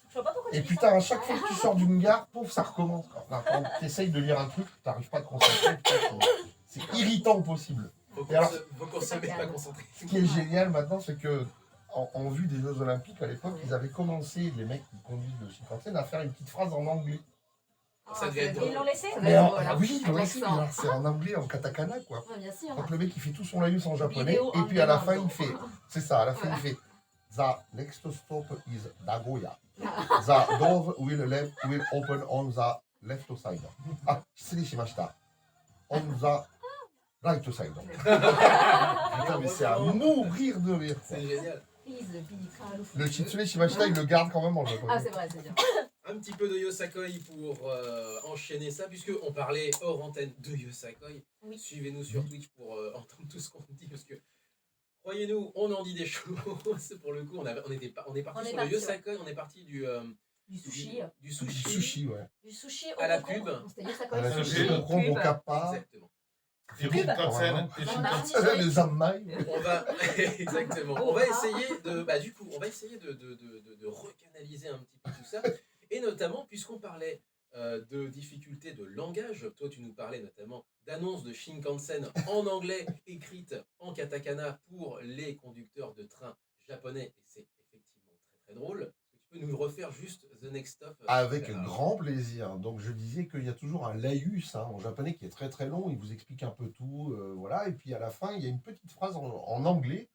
C: Je vois pas pourquoi
B: Et
C: tu dis
B: putain, à chaque fois que tu sors d'une gare, pouf, ça recommence. Quand t'essayes de lire un truc, t'arrives pas à te concentrer. Putain, c'est irritant au possible.
D: Faut
B: Et alors-
D: qu'on se mette pas concentré.
B: Ce qui est génial maintenant, c'est que en vue des Jeux Olympiques, à l'époque, ils avaient commencé, les mecs qui conduisent le Shinkansen, à faire une petite phrase en anglais.
D: Ça devait être
C: Ils l'ont laissé
A: Ça
B: Mais
A: va être
B: en,
A: drôle, hein.
B: oui,
A: Avec
B: aussi,
A: l'accent.
B: alors, c'est en anglais, en katakana, quoi.
A: Ouais, bien sûr.
B: Donc le mec, il fait tout son laïus en japonais,
A: Vidéo
B: et
A: on
B: puis à la
A: demand.
B: fin, il fait, c'est ça, à la fin,
A: Voilà.
B: il fait, The next stop is Nagoya. The door will open on the left side. Ah, 失礼しました. On the right side. Putain, mais c'est à mourir de rire, quoi.
D: C'est génial.
A: Please be careful.
B: Le Shitsune Shimashita, il le garde quand même en japonais.
A: Ah, c'est vrai, c'est bien.
D: Un petit peu de Yosakoi pour enchaîner ça, puisque on parlait hors antenne de Yosakoi.
C: Oui.
D: Suivez-nous sur Twitch pour entendre tout ce qu'on dit, parce que croyez-nous, on en dit des choses. Pour le coup, on est parti
C: On est
D: sur
C: parti,
D: le Yosakoi, on est parti du
A: Du sushi.
B: Du
D: sushi
B: sushi, ouais.
C: Du sushi au
D: à la
C: concombre.
D: pub.
A: C'était Yosakoi
B: À la
E: sushi,
B: sushi,
A: sushi.
B: au concombre, au
A: Pub.
B: kappa,
D: Exactement.
E: Des
C: Pub.
E: Shinkansen, des
C: On a
E: Shinkansen.
C: un petit
B: les zanmai.
D: On va exactement. On va essayer de, bah, du coup, on va essayer de recanaliser un petit peu tout ça, et notamment puisqu'on parlait de difficultés de langage. Toi, tu nous parlais notamment d'annonces de Shinkansen en anglais écrites en katakana pour les conducteurs de train japonais, et c'est effectivement très très drôle. Est-ce que tu peux nous refaire juste The Next Stop
B: Avec grand plaisir. Donc je disais qu'il y a toujours un laïus en japonais qui est très très long, il vous explique un peu tout, voilà. Et puis à la fin, il y a une petite phrase en anglais,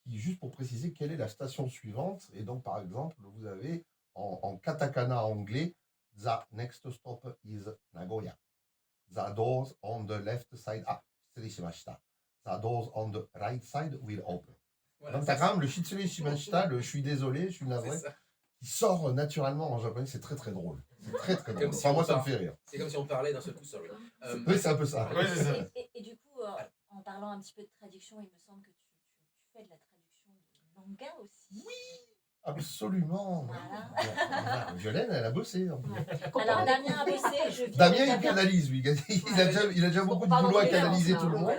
B: qui juste pour préciser quelle est la station suivante. Et donc par exemple, vous avez en katakana anglais, The next stop is Nagoya. The doors on the left side. Ah, shirishimashita. The doors on the right side will open.
D: Voilà,
B: Donc, tu as quand même le shitsuri shimashita, le je suis désolé, je suis
D: c'est
B: navré,
D: ça.
B: qui sort naturellement en japonais. C'est très très drôle. C'est très très drôle.
D: Comme si
B: Enfin,
D: on
B: moi, ça me
D: part-
B: fait rire.
D: C'est comme si on parlait d'un seul coup, sorry.
B: Oui, c'est un peu ça.
E: Ouais, c'est ça.
C: Et du coup, en parlant un petit peu de traduction, il me semble que tu fais de la traduction de manga aussi.
B: Absolument.
C: Voilà.
B: Violaine, elle a bossé.
C: Alors Damien a bossé, je vis
B: Damien,
C: avec
B: il canalise, lui. Il a déjà beaucoup de
A: parle
B: boulot à
A: anglais,
B: canaliser
A: hein,
B: tout le monde.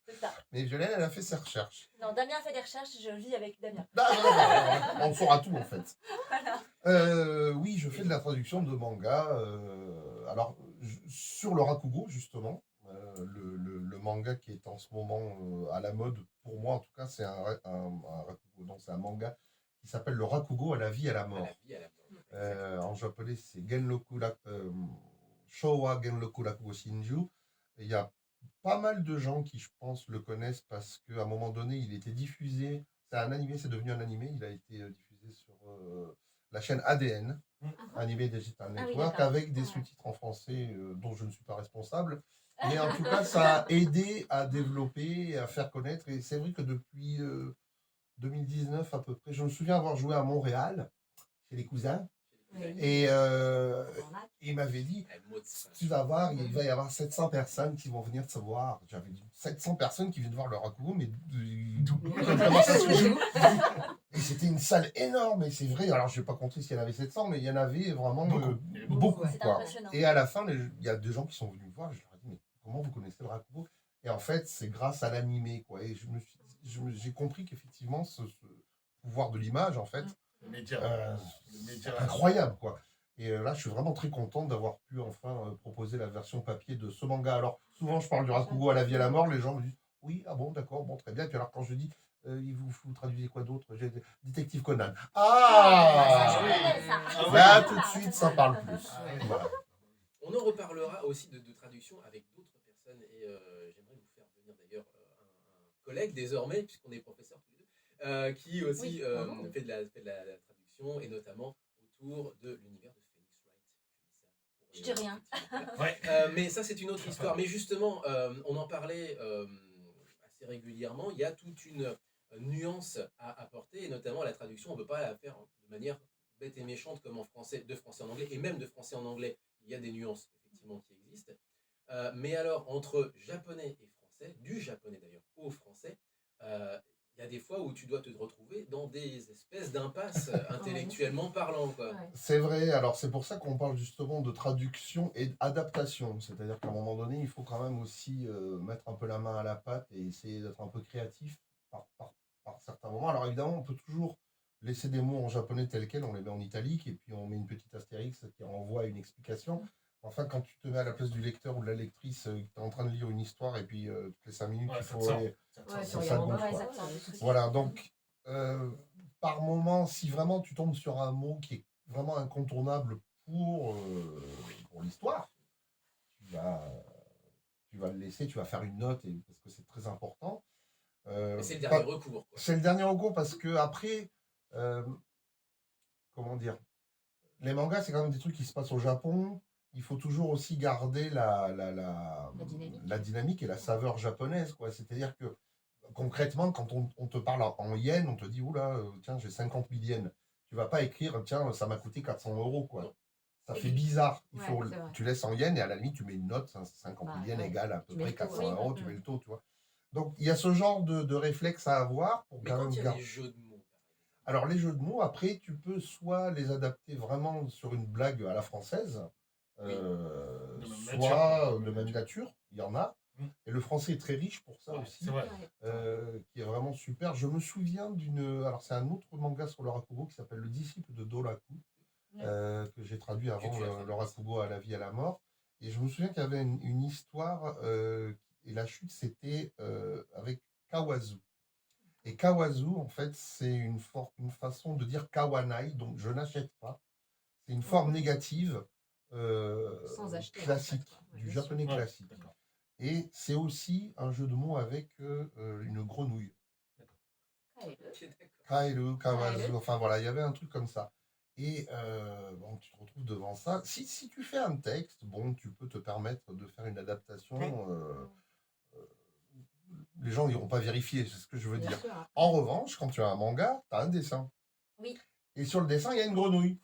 C: C'est ça.
B: Mais Violaine, elle a fait ses recherches.
C: Non, Damien fait des recherches, je vis avec Damien.
B: Non, on saura tout, en fait.
C: Voilà.
B: Oui, je fais de la traduction de manga. Alors, sur le Rakugo, justement, le manga qui est en ce moment à la mode, pour moi en tout cas, c'est un Rakugo. Donc, c'est un manga qui s'appelle le Rakugo à la vie, à la
D: À
B: mort.
D: la vie, à la mort. Exactement.
B: En japonais, c'est Showa Genroku Rakugo Shinju. Et il y a pas mal de gens qui, je pense, le connaissent parce qu'à un moment donné, il était diffusé. C'est un animé, c'est devenu un animé. Il a été diffusé sur la chaîne ADN, Animé Digital
C: Ah oui,
B: Network,
C: d'accord.
B: avec des
C: Ouais.
B: sous-titres en français dont je ne suis pas responsable. Mais en tout cas, ça a aidé à développer et à faire connaître. Et c'est vrai que depuis 2019 à peu près, je me souviens avoir joué à Montréal, chez les cousins. Et il m'avait dit, tu vas voir, il va y avoir 700 personnes qui vont venir te voir. J'avais dit, 700 personnes qui viennent voir le Rakugo, mais comment ça se joue? Et c'était une salle énorme, et c'est vrai, alors je n'ai pas compté s'il y en avait 700, mais il y en avait vraiment beaucoup.
C: C'est
B: Quoi.
C: impressionnant.
B: Et à la fin, il y a des gens qui sont venus me voir, je leur ai dit, mais comment vous connaissez le Rakugo? Et en fait, c'est grâce à l'animé, quoi. Et j'ai compris qu'effectivement, ce pouvoir de l'image, en fait,
E: Le média.
B: c'est incroyable, quoi. Et là, je suis vraiment très content d'avoir pu enfin proposer la version papier de ce manga. Alors, souvent, je parle du Rakugo à la vie à la mort, les gens me disent, oui, ah bon, d'accord, bon, très bien. Et puis alors, quand je dis, vous traduisez quoi d'autre? J'ai Détective Conan.
C: Ça, je
B: Ah
C: connais, ça.
B: Là, tout de suite, ça parle plus. Voilà.
D: On en reparlera aussi de traduction avec d'autres personnes et j'aimerais vous faire venir d'ailleurs un collègue désormais, puisqu'on est professeurs tous les deux, qui aussi
A: Oui,
D: fait de la traduction et notamment autour de l'univers de Phoenix Wright.
C: Je dis rien.
E: Ouais.
D: Mais ça, c'est une autre histoire. Mais justement, on en parlait assez régulièrement. Il y a toute une nuance à apporter, et notamment la traduction, on ne peut pas la faire de manière bête et méchante comme en français, de français en anglais, et même de français en anglais, il y a des nuances effectivement qui existent. Mais alors, entre japonais et français, du japonais d'ailleurs au français, il y a des fois où tu dois te retrouver dans des espèces d'impasses intellectuellement parlant, quoi.
A: Ouais.
B: C'est vrai, alors c'est pour ça qu'on parle justement de traduction et d'adaptation. C'est-à-dire qu'à un moment donné, il faut quand même aussi mettre un peu la main à la pâte et essayer d'être un peu créatif par certains moments. Alors évidemment, on peut toujours laisser des mots en japonais tels quels, on les met en italique et puis on met une petite astérix qui renvoie à une explication. Enfin, quand tu te mets à la place du lecteur ou de la lectrice, tu es en train de lire une histoire et puis toutes les 5 minutes,
E: Ouais,
B: il
E: ça
B: faut
E: te sort.
B: aller...
A: Ouais,
B: ça
A: tu regardes en
B: gonfle,
A: bas,
B: quoi.
A: ça te sort des trucs.
B: Voilà, donc par moment, si vraiment tu tombes sur un mot qui est vraiment incontournable pour l'histoire, tu vas le laisser, tu vas faire une note parce que c'est très important.
D: Mais c'est le dernier recours, quoi.
B: C'est le dernier recours parce que après, comment dire, les mangas, c'est quand même des trucs qui se passent au Japon. Il faut toujours aussi garder la dynamique et la saveur japonaise, quoi. C'est-à-dire que concrètement, quand on te parle en yens, on te dit, oula, tiens, j'ai 50 000 yens. Tu vas pas écrire, tiens, ça m'a coûté 400 €, quoi.
D: Non.
B: Ça fait bizarre.
A: Ouais, c'est vrai.
B: Tu laisses en yens et à la limite, tu mets une note, 50 000 yens
A: ouais.
B: égale à peu
A: Tu mets
B: près
A: le taux,
B: 400
A: oui.
B: €, tu mets le taux, tu vois. Donc, il y a ce genre de réflexe à avoir pour
D: Mais
B: quand
D: quand
B: même
D: il y a
B: garder.
D: des jeux de mots, par exemple.
B: Alors, les jeux de mots, après, tu peux soit les adapter vraiment sur une blague à la française,
E: Oui. De même
B: soit
E: nature.
B: de même nature, il y en a. Et le français est très riche pour ça
E: Ouais,
B: aussi,
E: c'est vrai.
B: qui est vraiment super. Je me souviens alors c'est un autre manga sur le Rakugo qui s'appelle Le disciple de Doraku, que j'ai traduit avant
D: tu as traduit.
B: le Rakugo à la vie à la mort. Et je me souviens qu'il y avait une histoire, et la chute c'était avec Kawazu. Et kawazu, en fait, c'est une façon de dire kawanai, donc je n'achète pas. C'est une forme négative
A: Sans acheter, en
B: classique,
A: fait, quoi. Ouais,
B: du
A: bien
B: japonais
E: Ouais,
B: classique.
E: d'accord.
B: Et c'est aussi un jeu de mots avec une grenouille.
A: Kaeru.
D: Ok, d'accord.
B: Kaeru, kawazu,
A: Kaeru.
B: enfin voilà, il y avait un truc comme ça. Et bon, tu te retrouves devant ça. Si tu fais un texte, bon, tu peux te permettre de faire une adaptation. Les gens n'iront pas vérifier, c'est ce que je veux
A: Bien
B: dire.
A: sûr, hein.
B: En revanche, quand tu as un manga, tu as un dessin.
A: Oui.
B: Et sur le dessin, il y a une grenouille.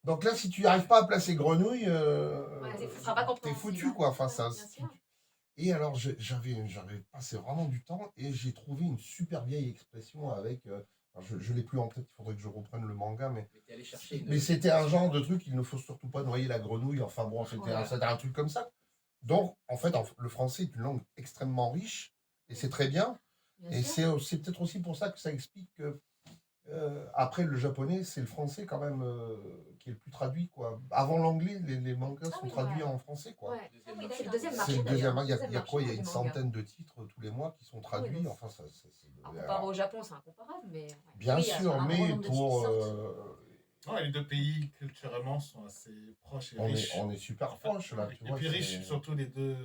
B: Donc là, si tu n'arrives pas à placer grenouille,
A: Ouais,
C: ce sera pas
B: t'es
C: compréhensible,
B: foutu,
C: hein.
B: quoi. Enfin,
A: Ouais,
B: ça,
A: bien sûr.
B: et alors, j'avais passé vraiment du temps et j'ai trouvé une super vieille expression avec. Alors, je ne l'ai plus en tête, il faudrait que je reprenne le manga, mais
D: t'es allé chercher une.
B: mais c'était un genre de truc, il ne faut surtout pas noyer la grenouille. Enfin bon,
A: Voilà.
B: c'était un truc comme ça. Donc, en fait, le français est une langue extrêmement riche et c'est très bien.
A: Bien
B: Et
A: sûr.
B: c'est peut-être aussi pour ça que ça explique que, après le japonais, c'est le français quand même qui est le plus traduit, quoi. Avant l'anglais, les mangas
C: Ah
B: sont
C: oui,
B: traduits
A: ouais.
B: en français, quoi.
A: Ouais.
D: Deuxième
C: oui,
D: marché.
A: C'est le deuxième
C: C'est
A: marché.
B: C'est le
A: d'ailleurs.
B: deuxième. Il y a quoi? Il y a
A: Deuxième
B: une
A: marché, hein, du manga.
B: centaine de titres tous les mois qui sont traduits.
A: donc,
B: Enfin,
A: Alors, comparé au Japon, c'est incomparable, mais. Ouais.
B: bien
C: Oui, il y a
B: sûr,
C: un
B: mais
C: grand nombre de
B: pour.
C: titres sortis.
E: Ouais, les deux pays, culturellement, sont assez proches et
B: On est,
E: riches.
B: on est super
E: En fait,
B: proches, là, tu
E: et
B: vois.
E: puis riches,
B: c'est-
E: surtout les deux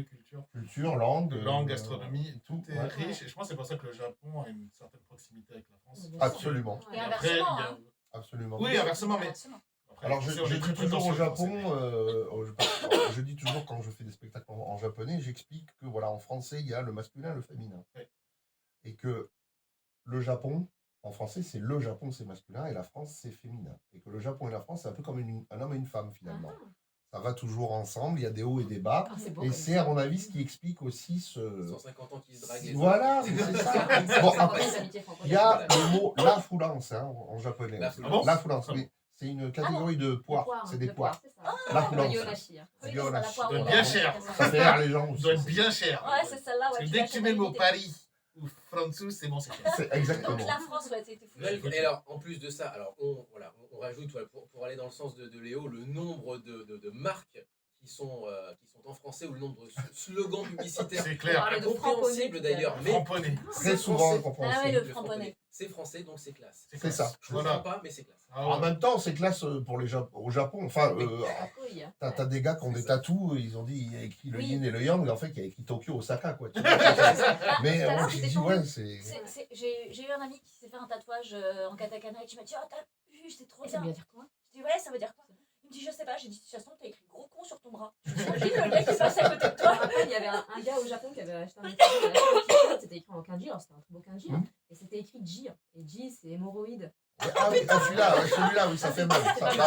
E: cultures.
B: Culture, langue.
E: Langue, gastronomie, tout est
B: ouais.
E: riche. Et je pense que c'est pour ça que le Japon a une certaine proximité avec la France.
A: Bien sûr.
B: Absolument.
A: Ouais.
C: Et
E: Après, il y
C: inversement,
E: a...
C: hein.
B: Absolument.
E: Oui, inversement, mais...
C: Inversement.
E: Après,
B: Alors,
E: on
B: je
E: est très
B: dis toujours au
E: prétentieux,
B: Japon,
E: français.
B: je dis toujours quand je fais des spectacles en japonais, j'explique que voilà, en français, il y a le masculin et le féminin.
E: Oui.
B: Et que le Japon, en français, c'est le Japon, c'est masculin, et la France, c'est féminin. Et que le Japon et la France, c'est un peu comme un homme et une femme, finalement. Ça va toujours ensemble, il y a des hauts et des bas.
A: Ah, c'est beau
B: Et
A: comme
B: c'est,
A: ça.
B: à mon avis, ce qui explique aussi
D: 150 ans qui se draguent.
B: Voilà, c'est ça. Bon, après, il y a le mot la foulance en japonais.
D: La
B: aussi.
D: foulance.
B: La foulance, oui. C'est une catégorie de poires. C'est des poires.
A: C'est ça.
B: La foulance.
A: Yonashi, hein.
C: Oui,
B: Bien,
C: c'est
B: on a
C: la poire.
E: doit être
C: oui,
E: bien
C: ouais,
E: cher.
C: c'est
B: Ça fait rire les gens
E: Ça
B: aussi.
E: doit être bien cher.
C: Ouais, c'est celle-là.
E: Parce
C: Ouais,
E: que
C: tu
E: dès que tu mets le mot
C: l'achètes
E: Paris ou François, c'est bon, c'est cher.
B: C'est exactement.
C: Donc la France, ouais, c'était fou.
D: Et alors, en plus de ça, alors on rajoute, voilà, pour aller dans le sens de Léo, le nombre de marques qui sont en français ou le nombre de slogans publicitaires
E: C'est clair.
A: Parler de
D: incompréhensibles
A: framponné,
D: d'ailleurs, mais
E: Framponné.
B: Très
D: c'est
B: souvent
D: français.
C: Ah ouais,
B: compréhensible.
C: le
D: Le
C: framponné.
D: C'est français, donc c'est classe.
B: C'est ça.
D: Je ne
E: Voilà.
D: comprends pas, mais c'est classe.
E: Ah
B: En
E: ouais.
B: même temps, c'est classe pour au Japon. Enfin,
A: Ah, oui, hein.
B: t'as des gars qui ont
D: C'est
B: des
D: ça.
B: tatous, ils ont dit il y a écrit le
C: Oui.
B: yin et le yang, mais en fait, il y a écrit Tokyo, Osaka, quoi. Tu vois. Mais
C: tout à l'heure,
B: j'ai
C: j'étais
B: dit,
C: tombée.
B: ouais, c'est.
C: J'ai eu un ami qui s'est fait un tatouage en katakana et qui m'a dit: oh, t'as vu, c'est trop
A: Et ça
C: bien.
A: veut dire quoi?
C: Je dis: ouais, ça veut dire quoi? Il me dit: je sais pas. J'ai dit: de toute façon, t'as écrit gros con sur ton bras. J'imagine le gars qui passe à côté de
A: Je me
C: toi.
A: rappelle, il y avait un gars au Japon qui avait acheté un t-shirt, c'était écrit en kanji, alors c'était un très beau kanji,
B: Mhm.
A: et c'était écrit Ji. Et Ji, c'est hémorroïde.
B: Ah oui, celui-là, oui, ça fait mal.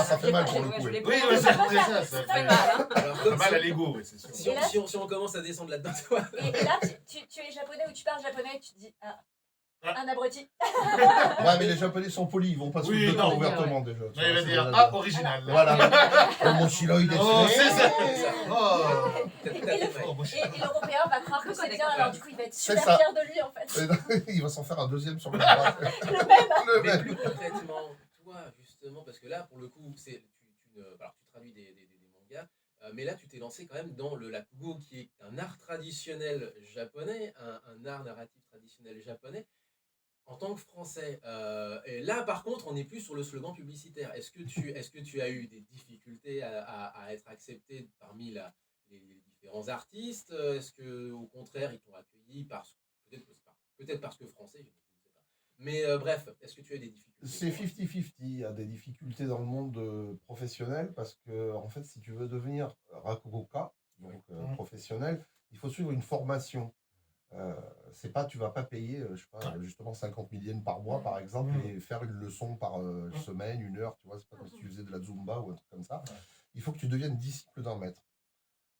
B: Ça fait mal pour le coup.
A: Je l'ai
E: Oui,
A: pas-
E: ouais, c'est ça.
A: Ça fait mal, hein.
D: Alors,
E: Ça
D: comme
E: fait mal à
D: si,
E: l'ego, ouais, c'est sûr.
D: si on commence à descendre là-dedans, toi,
C: Et là, tu es japonais ou tu parles japonais et tu te dis: ah, un abruti.
B: Ouais, mais les Japonais sont polis, ils vont pas se
E: Oui,
B: foutre dedans
E: non,
B: ouvertement déjà.
E: Non,
B: tu
E: il
B: vois,
E: va
B: c'est
E: dire:
B: déjà
E: ah,
B: bien.
E: original.
B: Voilà. Oh, mon chilo, il est
E: Oh,
B: fait.
E: c'est ça. Oh.
C: Et l'Européen va croire que c'est bien, alors du coup, il va être
B: C'est
C: super
B: ça.
C: fier de lui en fait.
B: Il va s'en faire un deuxième sur le bras.
C: Le même.
D: mais plus concrètement, toi, justement, parce que là, pour le coup, alors, tu traduis des mangas, mais là, tu t'es lancé quand même dans le rakugo, qui est un art traditionnel japonais, un art narratif traditionnel japonais, en tant que français. Et là, par contre, on n'est plus sur le slogan publicitaire. Est-ce que tu as eu des difficultés à être accepté parmi les différents artistes? Est-ce que, au contraire, ils t'ont accueilli peut-être parce que français, je ne sais pas. Mais bref, est-ce que tu as eu des difficultés?
B: C'est 50-50. Il y a des difficultés dans le monde professionnel parce que, en fait, si tu veux devenir rakugoka, donc professionnel, il faut suivre une formation. C'est pas, tu vas pas payer, je sais pas, justement 50 000 yens par mois, par exemple, et faire une leçon par semaine, 1 heure, tu vois, c'est pas comme si tu faisais de la Zumba ou un truc comme ça. Il faut que tu deviennes disciple d'un maître.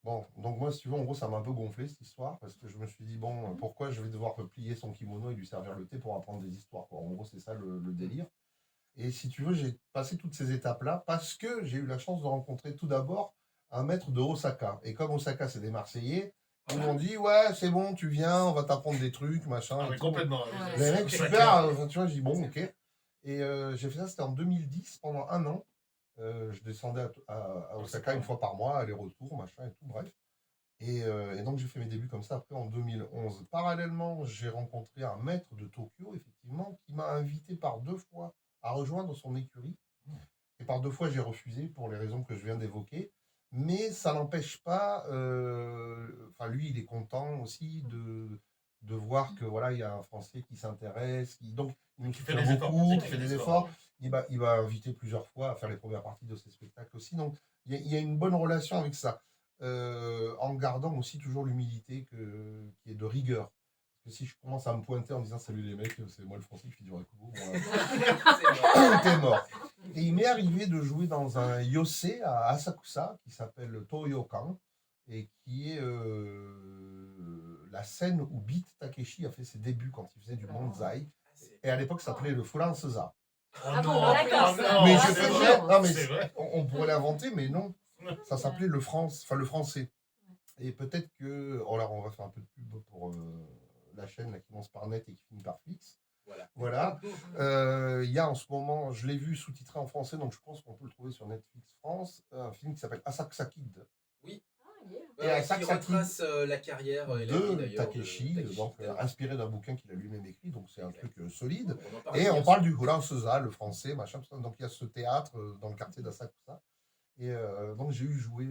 B: Bon, donc moi, si tu veux, en gros, ça m'a un peu gonflé cette histoire, parce que je me suis dit, bon, pourquoi je vais devoir plier son kimono et lui servir le thé pour apprendre des histoires, quoi. En gros, c'est ça le délire. Et si tu veux, j'ai passé toutes ces étapes-là parce que j'ai eu la chance de rencontrer tout d'abord un maître de Osaka. Et comme Osaka, c'est des Marseillais, ils m'ont dit, ouais, c'est bon, tu viens, on va t'apprendre des trucs, machin.
E: Ah,
B: et
E: mais
B: tout.
E: complètement.
A: Ouais.
B: Les mecs,
E: C'est
B: super,
E: clair.
B: tu vois, je dis, bon, ok. Et j'ai fait ça, c'était en 2010, pendant 1 an. Je descendais à Osaka une fois par mois, aller-retour, machin et tout, bref. Et donc j'ai fait mes débuts comme ça après en 2011. Parallèlement, j'ai rencontré un maître de Tokyo, effectivement, qui m'a invité par 2 fois à rejoindre son écurie. Et par 2 fois, j'ai refusé pour les raisons que je viens d'évoquer. Mais ça n'empêche pas, enfin lui, il est content aussi de voir que voilà, il y a un Français qui s'intéresse, donc il me
E: fait
B: soutient
E: des efforts.
B: beaucoup,
E: Qui
B: qui fait des efforts. Il m'a invité plusieurs fois à faire les premières parties de ses spectacles aussi. Donc il y a une bonne relation avec ça, en gardant aussi toujours l'humilité qui est de rigueur. Parce que si je commence à me pointer en disant salut les mecs, c'est moi le Français qui fait du rakugo, t'es mort. Et il m'est arrivé de jouer dans un yosei à Asakusa qui s'appelle Toyokan et qui est la scène où Beat Takeshi a fait ses débuts quand il faisait du manzai. Et à l'époque, ça s'appelait le Furanzeza.
A: Ah bon, d'accord.
B: Mais
A: Ah,
B: je
A: c'est
B: te
A: vrai.
B: jure, non, mais
E: C'est vrai.
B: on pourrait l'inventer, mais non. Ça s'appelait le français. Et peut-être que. Oh là, on va faire un peu de pub pour la chaîne là, qui commence par Net et qui finit par Flix. Voilà. Il y a en ce moment, je l'ai vu sous-titré en français, donc je pense qu'on peut le trouver sur Netflix France, un film qui s'appelle Asakusa Kid.
D: Et qui retrace la carrière et la vie
B: de
D: d'ailleurs
B: Takeshi, donc inspiré d'un bouquin qu'il a lui-même écrit, donc c'est un truc solide.
D: On
B: Et on parle du Furanzeza, le français, machin, tout ça. Donc il y a ce théâtre dans le quartier d'Asakusa. Et donc j'ai eu joué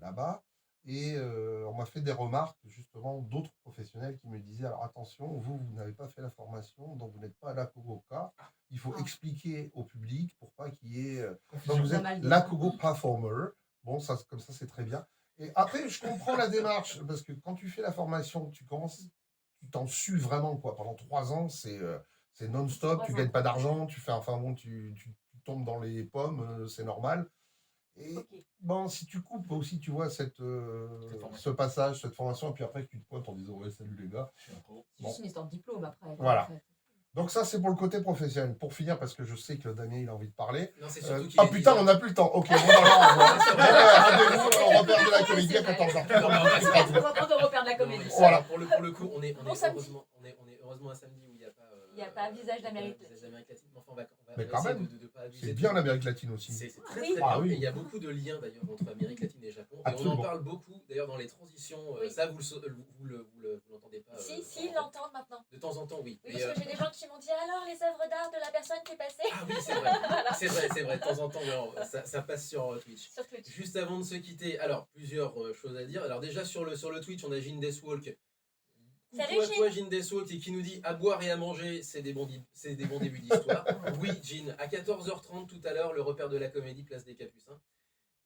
B: là-bas. Et on m'a fait des remarques, justement, d'autres professionnels qui me disaient, alors attention, vous n'avez pas fait la formation, donc vous n'êtes pas à l'Akugoka. Il faut expliquer au public pour pas qu'il y ait... donc vous êtes l'Akugo performer. Bon, ça, comme ça, c'est très bien. Et après, je comprends la démarche, parce que quand tu fais la formation, tu t'en sues vraiment, quoi. Pendant 3 ans, c'est non-stop, tu gagnes pas d'argent, tu tombes dans les pommes, c'est normal. Et bon, si tu coupes aussi, tu vois, ce passage, cette formation, et puis après que tu te pointes en disant ouais, salut les gars.
A: C'est juste une histoire de diplôme après.
B: Voilà.
A: En fait.
B: Donc ça, c'est pour le côté professionnel. Pour finir, parce que je sais que Damien, il a envie de parler.
D: Non, c'est surtout
B: ah putain, on n'a plus le temps. Ok, bon, rendez-vous au repère de la comédie à 14h.
A: On va prendre au repère de la comédie.
B: Voilà.
D: Pour le coup, on est heureusement un samedi où il n'y a pas...
C: Il n'y a pas visage d'Amérique
D: latine. Enfin, on va
B: mais quand
D: essayer
B: même,
D: de pas abuser.
B: c'est bien l'Amérique latine aussi.
D: C'est très très bien.
B: Ah, oui.
D: Et il y a beaucoup de liens d'ailleurs entre Amérique latine et Japon.
B: Absolument.
D: Et on en parle beaucoup d'ailleurs dans les transitions. Ça, vous l'entendez pas.
C: Si, ils l'entendent maintenant.
D: De temps en temps, oui.
C: Oui, parce que j'ai des gens qui m'ont dit alors les œuvres d'art de la personne qui est passée.
D: Ah oui, c'est vrai. Voilà. C'est vrai. De temps en temps, ça passe sur Twitch. Juste avant de se quitter, alors plusieurs choses à dire. Alors déjà sur le Twitch, on a Jean Deathwalk. Coucou à toi, Jean Deathwalk, et qui nous dit à boire et à manger, c'est des bons débuts d'histoire. Oui, Jean, à 14h30 tout à l'heure, le repère de la comédie, place des Capucins.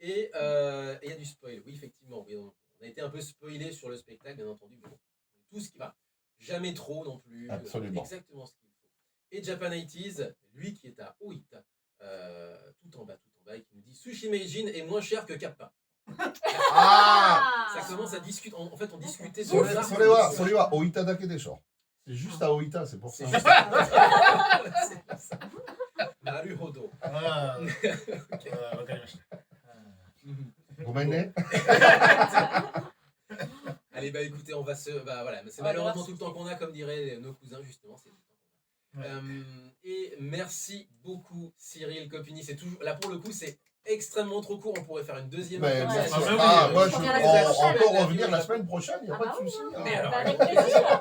D: Et il y a du spoil. Oui, effectivement, oui, on a été un peu spoilé sur le spectacle, bien entendu. Bon, tout ce qui va. Jamais trop non plus.
B: Absolument.
D: Exactement ce qu'il faut. Et Japan 80s, lui qui est à Oita, tout en bas, et qui nous dit Sushi Meijin est moins cher que Kappa. Ça commence à discuter. En fait, on discutait sur le
B: Solewa, Oita dake desho. C'est juste à Oita, c'est pour ça.
D: Naruhodo.
B: Gomenne.
D: Allez, bah écoutez, on va se. Bah voilà, c'est malheureusement tout le temps qu'on a, comme diraient nos cousins, justement. C'est tout le temps qu'on a. Et merci beaucoup, Cyril Copini. C'est toujours. Là, pour le coup, c'est extrêmement trop court. On pourrait faire une deuxième.
B: Moi, on peut revenir la semaine prochaine, il n'y a pas de souci.
C: Avec plaisir.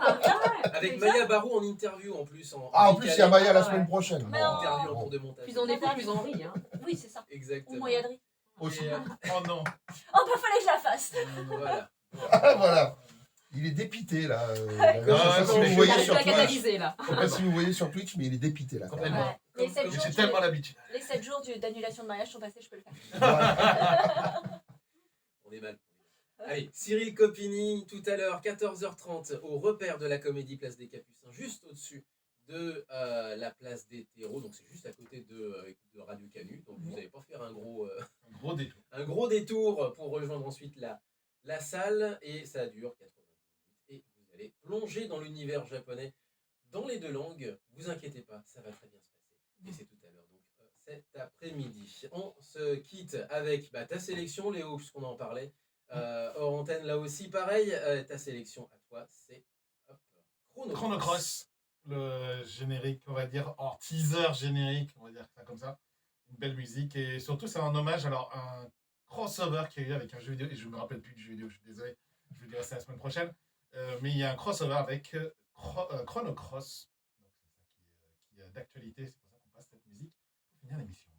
D: Avec Maya Barou en interview en plus.
B: En plus, il y a Maya la semaine prochaine.
D: Interview en cours de montage.
A: Plus on écoute, plus on rit. Hein.
C: Oui, c'est ça.
D: Exactement.
C: Ou moyen de rire.
B: Aussi.
E: Oh non.
C: Oh, bah fallait que je la fasse.
D: Voilà.
B: Voilà. Il est dépité là. Je sais pas si vous voyez sur Twitch. Je sais pas si vous voyez sur Twitch, mais il est dépité là.
D: Complètement.
E: J'ai tellement l'habitude.
C: Les 7 jours d'annulation de mariage sont passés, je peux le faire.
D: On est mal. Allez, Cyril Copini, tout à l'heure, 14h30, au repère de la comédie Place des Capucins, juste au-dessus de la place des terreaux, donc c'est juste à côté de Radio Canu, donc vous n'allez pas faire un gros détour pour rejoindre ensuite la salle, et ça dure 90 minutes, et vous allez plonger dans l'univers japonais dans les 2 langues, vous inquiétez pas, ça va très bien se passer, et c'est tout à l'heure, donc cet après-midi. On se quitte avec ta sélection, Léo, puisqu'on en parlait, hors antenne là aussi, pareil, ta sélection à toi, c'est
E: Chrono Cross. Le générique, on va dire, teaser générique, on va dire ça comme ça. Une belle musique, et surtout c'est un hommage, alors un crossover qu'il y a eu avec un jeu vidéo, et je me rappelle plus du jeu vidéo, je suis désolé, je vous dirai ça la semaine prochaine. Mais il y a un crossover avec Chrono Cross. Donc, c'est ça qui est d'actualité. C'est pour ça qu'on passe cette musique pour finir l'émission.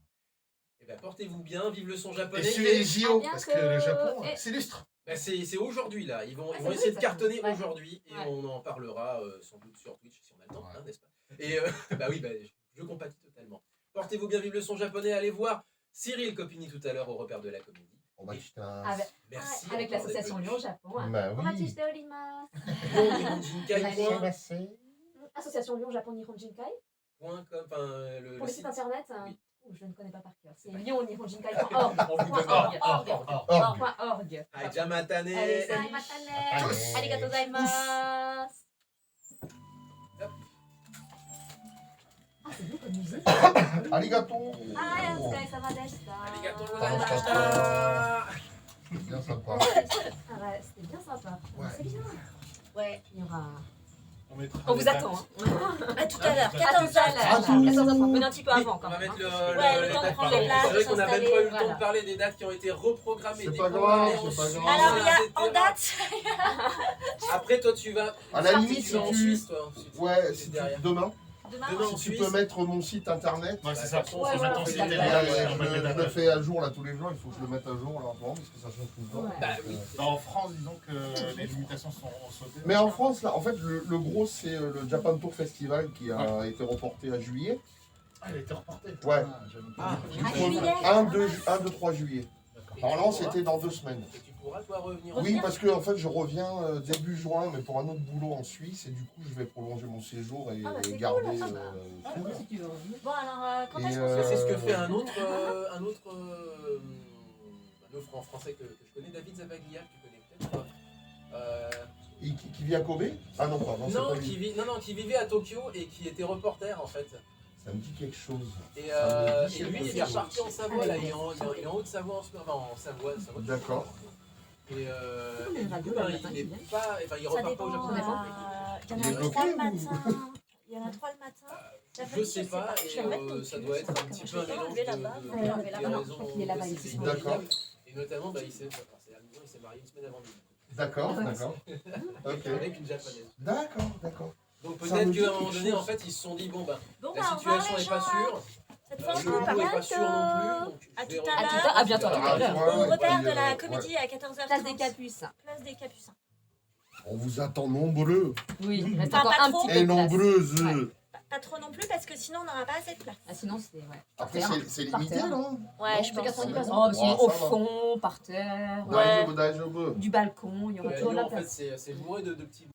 D: Eh ben, portez-vous bien, vive le son japonais.
E: Et suivez les JO,
C: À
E: parce que le Japon
C: bientôt.
E: s'illustre.
D: Ben, c'est aujourd'hui là, ils vont
A: c'est vrai,
D: essayer de
A: ça
D: cartonner
A: fait- ouais.
D: aujourd'hui et
A: Ouais.
D: on en parlera sans doute sur Twitch si on a le temps,
E: Ouais.
D: hein, n'est-ce pas? Et bah oui, je compatis totalement. Portez-vous bien, vive le son japonais, allez voir Cyril Copini tout à l'heure au repère de la comédie.
B: On va jeter un.
A: Avec,
D: Merci.
A: avec
D: encore
A: l'association
D: d'être
A: Lyon-Japon. hein.
B: Bah
C: On va
B: oui.
C: toucher Olimas.
D: venu. Nihonjinkai.com,
A: Association Lyon-Japon Nihonjinkai.
D: enfin, le
A: Pour le site internet,
D: Oui.
A: je ne connais pas par cœur. C'est lyon-nihonjinkai.org.
D: On vous donne
A: .org.
D: Hai jamatane.
A: Allez, salut.
C: Matane. Arigatou gozaimasu.
A: Ah, c'est bien comme musique.
B: Arigato.
C: Ah, o tsukaresama deshita.
D: Arigatou
B: Pardon,
D: gozaimashita.
B: Bien sympa.
A: Ah ouais, c'était bien sympa.
B: Ouais.
A: C'est bien.
C: Ouais.
A: Il y aura...
E: On
A: vous attend. Hein.
C: À tout à l'heure.
E: À tout
C: 14h.
B: À tout.
A: 14h30. Venez un petit peu
D: Oui,
A: avant quand
D: on va
A: même.
D: mettre
A: hein.
C: Ouais, le temps de
D: date
C: prendre
D: par
C: les
D: contre.
C: places,
D: C'est vrai qu'on n'a même pas eu le temps
A: s'installer,
D: de parler des dates qui ont été reprogrammées.
B: C'est
D: des
B: pas
D: programmées
B: grave, c'est pas
D: ensuite,
B: grave.
C: Alors, il y a
D: etc.
C: en date.
D: Après, toi, tu vas.
B: À la
D: tu
B: limite,
D: vas en
B: si tu-
D: Suisse, toi. ensuite.
B: Ouais,
D: C'est
B: si tu...
D: derrière.
B: demain,
C: Demain.
D: Demain, en
B: si tu
D: Suisse.
B: peux mettre mon site internet.
E: Ouais, c'est
D: Bah,
E: ça.
D: de toute façon,
E: Faut
A: ouais,
E: mettre
A: ouais,
E: ton
A: c'est
E: site
A: pas
E: et
A: grave.
E: les-
B: Je
E: on met les
B: le
E: dates.
B: fais à jour là tous les jours, il faut que je le mette à jour là en ce moment parce que ça change tout le temps.
A: Ouais.
D: Bah oui.
E: En France, disons que les limitations sont sautées.
B: Mais en France, là, en fait, le gros, c'est le Japan Tour Festival qui a été reporté à juillet.
E: Ah, elle a été reportée.
B: Ouais.
E: Ah, j'avais
D: Ah,
E: pas vu.
C: Ah,
B: Entre
C: juillet.
B: 1, 2, 3 juillet.
E: D'accord.
B: Normalement, c'était dans 2 semaines.
D: Et tu pourras, toi, revenir.
B: Oui, parce que en fait, je reviens début juin, mais pour un autre boulot en Suisse, et du coup, je vais prolonger mon séjour et,
A: Ah, bah,
B: et
A: c'est
B: garder.
A: cool, ah,
B: tout.
A: si tu veux.
C: Bon, alors, quand
B: Et,
C: est-ce qu'on se
B: euh,
D: C'est ce que fait un autre en français que je connais, David Zavaglia, que tu connais peut-être. Toi.
B: Et qui vit à Kobe? Ah non, pardon, c'est
D: Non,
B: pas lui.
D: qui vivait à Tokyo et qui était reporter en fait.
B: Ça me dit quelque chose.
D: Et,
B: Ça me dit
D: et lui,
B: quelque
D: il est
B: chose.
D: reparti en Savoie, là. Il est en Haute-Savoie en ce moment. En Savoie.
B: D'accord.
D: Et,
A: Comme
D: et
A: une
D: du
A: radio,
D: coup,
A: le
D: il
A: matin,
D: est
A: qui vient.
D: pas. Enfin, il
C: Ça
D: repart pas
C: dépend.
D: au Japon.
A: Ça dépend.
C: Il y
B: Il
C: en
B: est
C: a
B: bloqué
C: 3 le
B: ou-
C: matin. Il y en a 3 le matin.
D: Je
C: L'après-midi,
D: sais pas,
C: Je
D: et
C: vais remettre ton
D: ça
C: cul,
D: doit
C: je
D: être
C: sais
D: un
C: pas
D: petit
C: comment
D: peu un
C: je vais
D: mélange
C: enlever là-bas.
D: de
A: Ouais, enlever là-bas.
D: raisons
A: Je crois qu'il est là-bas, il s'est
B: D'accord.
D: Et notamment, il s'est marié une semaine avant nous.
B: D'accord, d'accord. Ok.
D: Avec une japonaise.
B: D'accord, d'accord.
D: Donc
B: Ça
D: peut-être
B: me dit
D: qu'à un
B: quelque
D: moment donné,
B: chose.
D: en fait, ils se sont dit, bon, bah,
C: Bon,
D: la
C: bah, au revoir,
D: situation
C: les
D: n'est pas
C: gens.
D: sûre.
C: Cette fois,
D: Le
C: on
D: boulot n'est pas sûr non
C: bientôt.
D: plus. Donc,
C: À
D: je vais
C: tout
D: revenir.
C: à l'heure.
A: À bientôt, à tout à l'heure.
C: Au repère de
B: puis,
C: la
B: ouais.
C: comédie à 14h30.
A: Place des Capucins.
C: Place des Capucins.
B: On vous attend nombreux
A: Oui, il reste
C: Enfin,
A: encore
C: pas
A: un
C: trop.
A: petit peu
B: et
A: de place.
B: nombreuses.
A: Ouais.
C: Pas trop non plus parce que sinon on n'aura pas assez de place.
A: Ah, sinon, c'est... Ouais.
B: Après,
A: Par terre.
B: c'est
A: Par
B: limité,
A: terre.
B: non?
C: Ouais,
B: Non,
C: je
B: c'est
C: pense.
A: 90 places.
B: Ouais.
A: Oh, sinon,
B: Ouais,
A: au
B: ça va.
A: fond, par terre,
C: Ouais.
B: Daijoubu, daijoubu.
A: du balcon, il y aura
D: Ouais,
A: toujours de
D: Lyon,
A: la
D: en fait,
A: place.
D: c'est bourré de petits